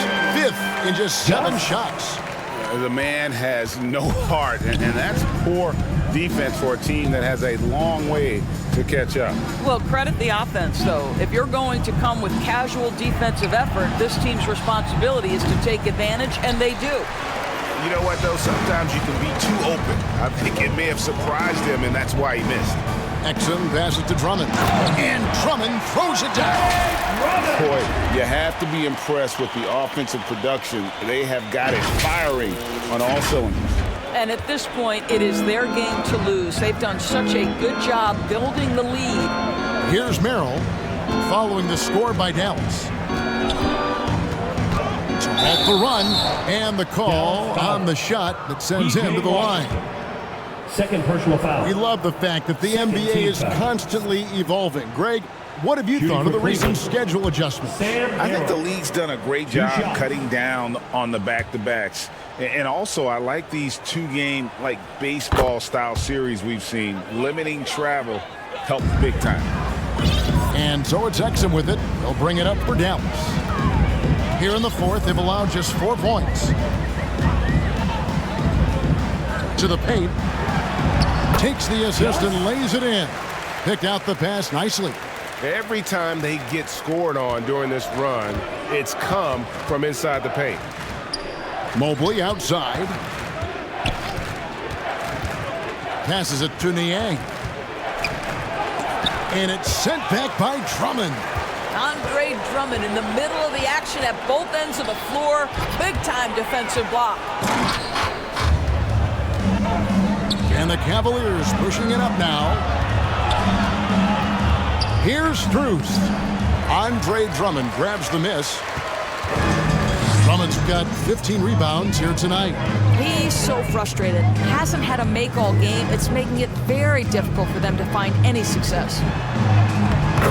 5th in just 7 shots. The man has no heart, and that's poor defense for a team that has a long way to catch up. Well, credit the offense, though. If you're going to come with casual defensive effort, this team's responsibility is to take advantage, and they do. You know what, though? Sometimes you can be too open. I think it may have surprised him, and that's why he missed. Exum passes to Drummond, and Drummond throws it down. Boy, you have to be impressed with the offensive production. They have got it firing on all cylinders. And at this point, it is their game to lose. They've done such a good job building the lead. Here's Merrill, following the score by Dallas. At the run, and the call on the shot that sends him to the line. Second personal foul. We love the fact that the NBA is constantly evolving. Greg, what have you thought of the recent schedule adjustments? I think the league's done a great job cutting down on the back-to-backs. And also, I like these 2-game, like baseball-style series we've seen. Limiting travel helps big time. And so it's Exum with it. They'll bring it up for Dallas. Here in the fourth, they've allowed just 4 points. To the paint. Takes the assist and lays it in. Picked out the pass nicely. Every time they get scored on during this run, it's come from inside the paint. Mobley outside. Passes it to Niang. And it's sent back by Drummond. Andre Drummond in the middle of the action at both ends of the floor. Big-time defensive block. And the Cavaliers pushing it up now. Here's Strus. Andre Drummond grabs the miss. Drummond's got 15 rebounds here tonight. He's so frustrated. Hasn't had a make all game. It's making it very difficult for them to find any success.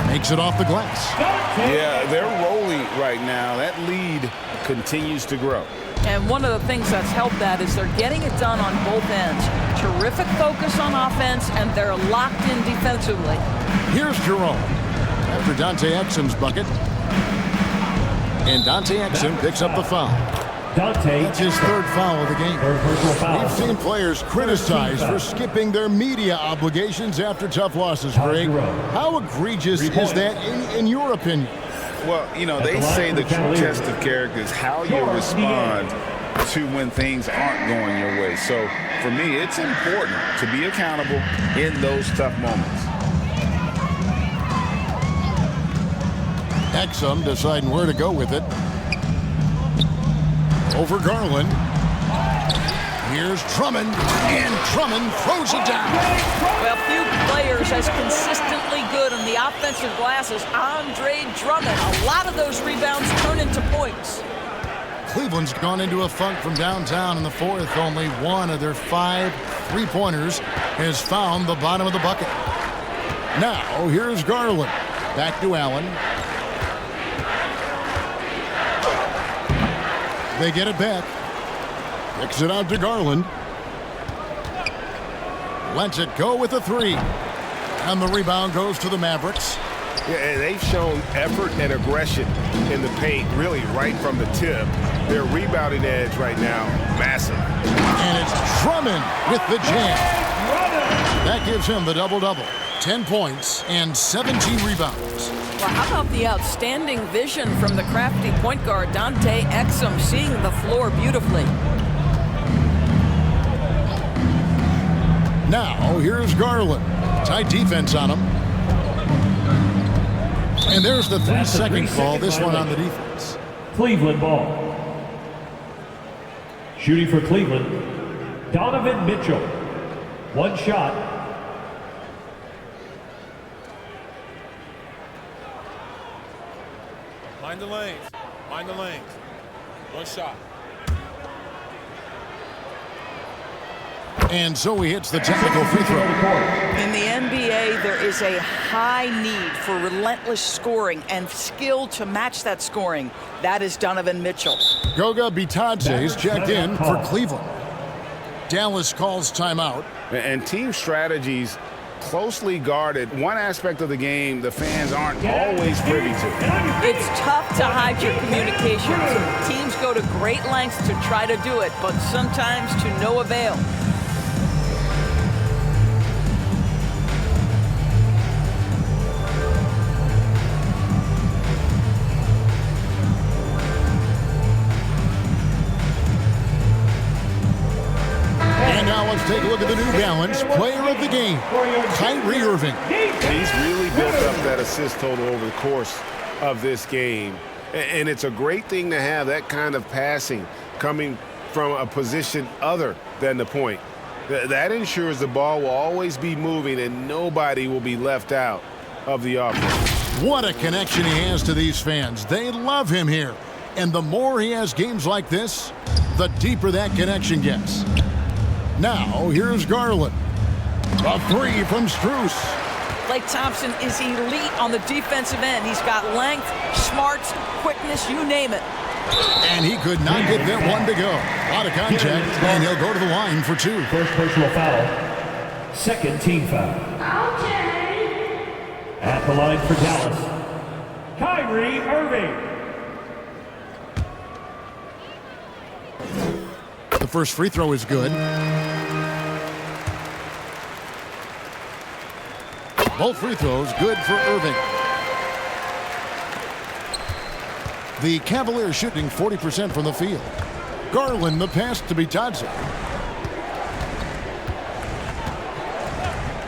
Makes it off the glass. Yeah, they're rolling right now. That lead continues to grow. And one of the things that's helped that is they're getting it done on both ends. Terrific focus on offense, and they're locked in defensively. Here's Jerome after Dante Exum's bucket. And Dante Exum picks up the foul. That's his third foul of the game. We've seen players criticized for skipping their media obligations after tough losses, Greg. How egregious is that in your opinion? Well, you know, they say the true test of character is how you respond to when things aren't going your way. So, for me, it's important to be accountable in those tough moments. Exum deciding where to go with it. Over Garland. Here's Drummond, and Drummond throws it down. Well, few players as consistently good on the offensive glass as Andre Drummond. A lot of those rebounds turn into points. Cleveland's gone into a funk from downtown in the fourth. Only one of their 5 3-pointers has found the bottom of the bucket. Now, here's Garland. Back to Allen. They get it back. Kicks it out to Garland. Lets it go with the 3. And the rebound goes to the Mavericks. Yeah, and they've shown effort and aggression in the paint, really right from the tip. Their rebounding edge right now, massive. And it's Drummond with the jam. That gives him the double-double. 10 points and 17 rebounds. Well, how about the outstanding vision from the crafty point guard, Dante Exum, seeing the floor beautifully. Now, here's Garland. Tight defense on him. And there's the 3-second call, this one on the defense. Cleveland ball. Shooting for Cleveland, Donovan Mitchell. 1 shot. Mind the lanes. Mind the lanes. 1 shot. And so he hits the technical free throw. In the NBA, there is a high need for relentless scoring and skill to match that scoring. That is Donovan Mitchell. Goga Bitadze's checked in for Cleveland. Dallas calls timeout. And team strategies closely guarded. One aspect of the game the fans aren't always privy to. It's tough to hide your communications. Teams go to great lengths to try to do it, but sometimes to no avail. And now let's take a look at the New Balance player of the game, Kyrie Irving. He's really built up that assist total over the course of this game. And it's a great thing to have that kind of passing coming from a position other than the point. That ensures the ball will always be moving and nobody will be left out of the offense. What a connection he has to these fans. They love him here. And the more he has games like this, the deeper that connection gets. Now, here's Garland. A 3 from Strus. Klay Thompson is elite on the defensive end. He's got length, smarts, quickness, you name it. And he could not get that one to go. Out of contact, and he'll go to the line for 2. First personal foul. Second team foul. At the line for Dallas, Kyrie Irving. The first free throw is good. Both free throws good for Irving. The Cavaliers shooting 40% from the field. Garland the pass to Bitadze.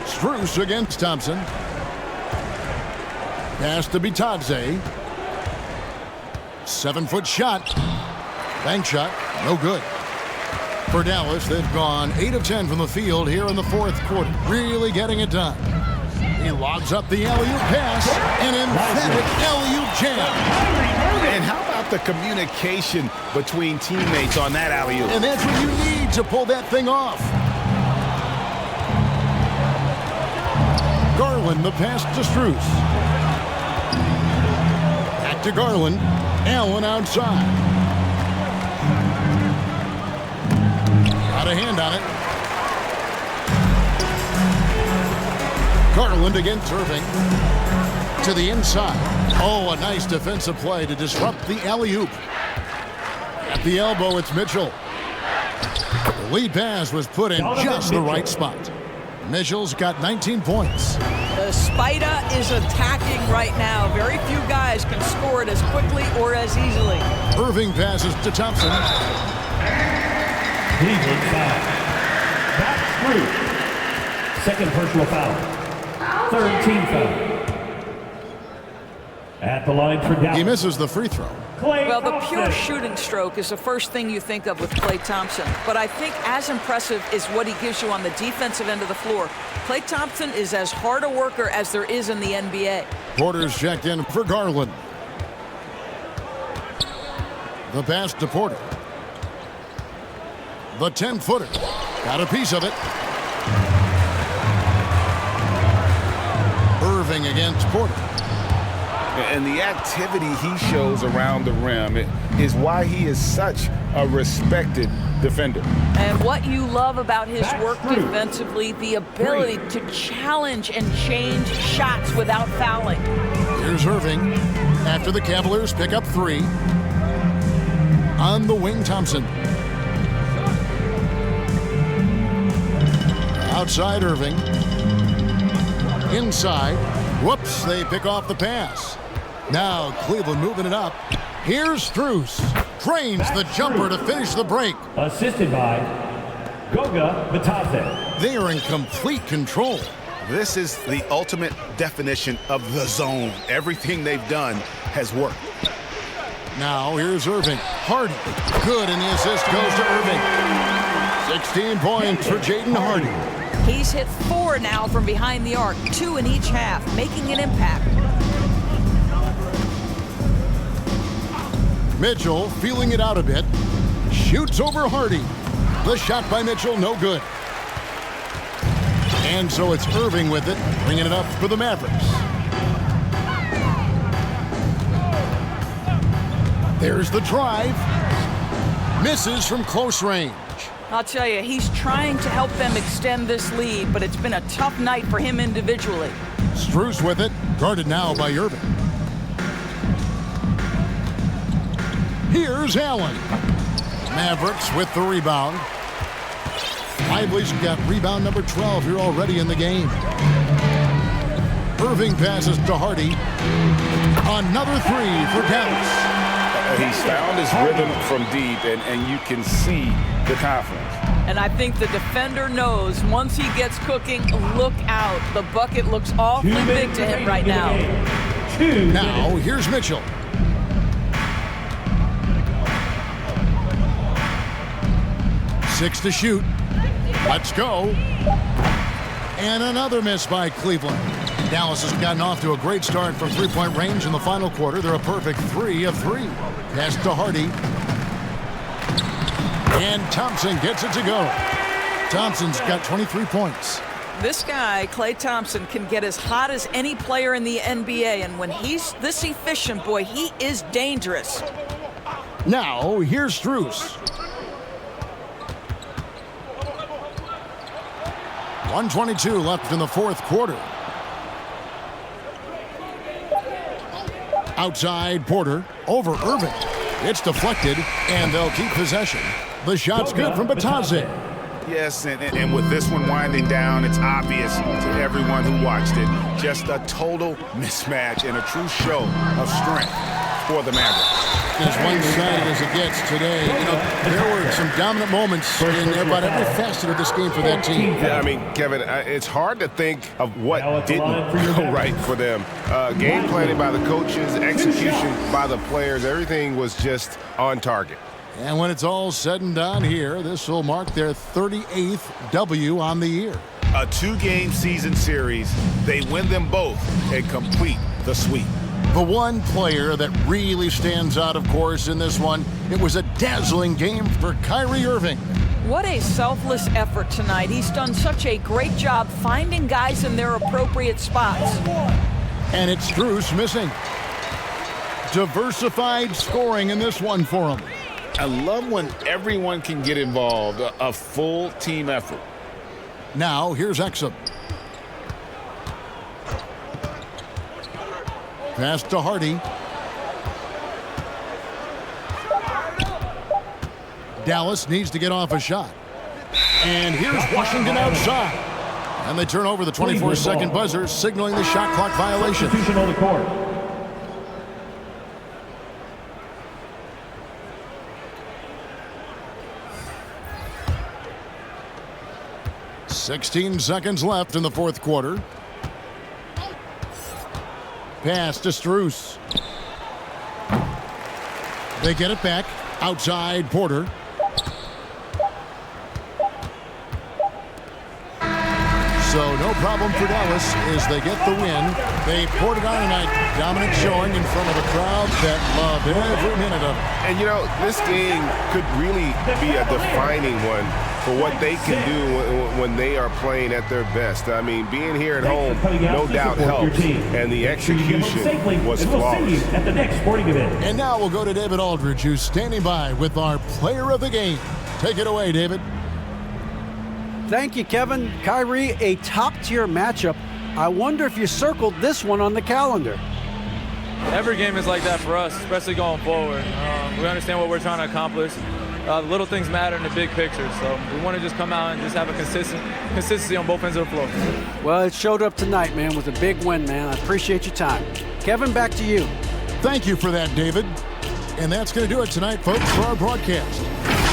Strus against Thompson. Pass to Bitadze. 7-foot shot. Bank shot, no good. For Dallas, they've gone 8 of 10 from the field here in the fourth quarter. Really getting it done. He lobs up the alley-oop pass, an emphatic alley-oop jam. And how about the communication between teammates on that alley-oop? And that's what you need to pull that thing off. Garland, the pass to Strus. Back to Garland. Allen outside. Got a hand on it. Garland against Irving. To the inside. Oh, a nice defensive play to disrupt the alley-oop. At the elbow, it's Mitchell. The lead pass was put in just the right spot. Mitchell's got 19 points. The Spider is attacking right now. Very few guys can score it as quickly or as easily. Irving passes to Thompson. Cleveland foul. That's through. Second personal foul. Third team foul. At the line for Dallas. He misses the free throw. Well, the pure shooting stroke is the first thing you think of with Klay Thompson. But I think as impressive is what he gives you on the defensive end of the floor. Klay Thompson is as hard a worker as there is in the NBA. Porter's checked in for Garland. The pass to Porter. The 10-footer. Got a piece of it. Irving against Porter. And the activity he shows around the rim is why he is such a respected defender. And what you love about his work defensively, the ability to challenge and change shots without fouling. Here's Irving after the Cavaliers pick up 3. On the wing, Thompson. Outside Irving. Inside. Whoops, they pick off the pass. Now Cleveland moving it up. Here's Strus. Drains the jumper to finish the break. Assisted by Goga Bitadze. They are in complete control. This is the ultimate definition of the zone. Everything they've done has worked. Now here's Irving. Hardy. Good, and the assist goes to Irving. 16 points for Jaden Hardy. He's hit 4 now from behind the arc, 2 in each half, making an impact. Mitchell feeling it out a bit. Shoots over Hardy. The shot by Mitchell, no good. And so it's Irving with it, bringing it up for the Mavericks. There's the drive. Misses from close range. I'll tell you, he's trying to help them extend this lead, but it's been a tough night for him individually. Strus with it, guarded now by Irving. Here's Allen. Mavericks with the rebound. Lively's got rebound number 12 here already in the game. Irving passes to Hardy. Another 3 for Dallas. He's found his rhythm from deep, and you can see the confidence. And I think the defender knows once he gets cooking, look out. The bucket looks awfully big to him right now. Now, here's Mitchell. Six to shoot. Let's go. And another miss by Cleveland. Dallas has gotten off to a great start from three-point range in the final quarter. They're a perfect 3 of 3. Pass to Hardy. And Thompson gets it to go. Thompson's got 23 points. This guy, Klay Thompson, can get as hot as any player in the NBA. And when he's this efficient, boy, he is dangerous. Now, here's Strus. 1:22 left in the fourth quarter. Outside Porter, over Irving. It's deflected, and they'll keep possession. The shot's good from Bitadze. Yes, and with this one winding down, it's obvious to everyone who watched it. Just a total mismatch and a true show of strength for the Mavericks. As one-sided as it gets today, you know, there were some dominant moments in about every facet of this game for that team. Yeah, I mean, Kevin, it's hard to think of what didn't go right for them. Game planning by the coaches, execution by the players, everything was just on target. And when it's all said and done here, this will mark their 38th W on the year. A 2-game season series. They win them both and complete the sweep. The one player that really stands out, of course, in this one, it was a dazzling game for Kyrie Irving. What a selfless effort tonight. He's done such a great job finding guys in their appropriate spots. And it's Strus missing. Diversified scoring in this one for him. I love when everyone can get involved, a full team effort. Now, here's Exum. Pass to Hardy. Dallas needs to get off a shot. And here's Washington outside. And they turn over the 24-second buzzer, signaling the shot clock violation. Substitution on the court. "16 seconds left in the fourth quarter. Pass to Strus. They get it back. Outside Porter. So no problem for Dallas as they get the win. They poured it on tonight. Dominant showing in front of a crowd that loved every minute of it. And, you know, this game could really be a defining one for what they can do when they are playing at their best. I mean, being here at home, no doubt helps. And the execution was flawless. At the next sporting event. And now we'll go to David Aldridge, who's standing by with our player of the game. Take it away, David. Thank you, Kevin. Kyrie, a top-tier matchup. I wonder if you circled this one on the calendar. Every game is like that for us, especially going forward. We understand what we're trying to accomplish. The little things matter in the big picture, so we want to just come out and just have a consistency on both ends of the floor. Well, it showed up tonight, man, with a big win, man. I appreciate your time. Kevin, back to you. Thank you for that, David. And that's going to do it tonight, folks, for our broadcast.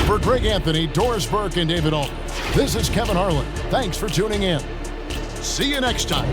For Greg Anthony, Doris Burke, and David Aldridge, this is Kevin Harlan. Thanks for tuning in. See you next time.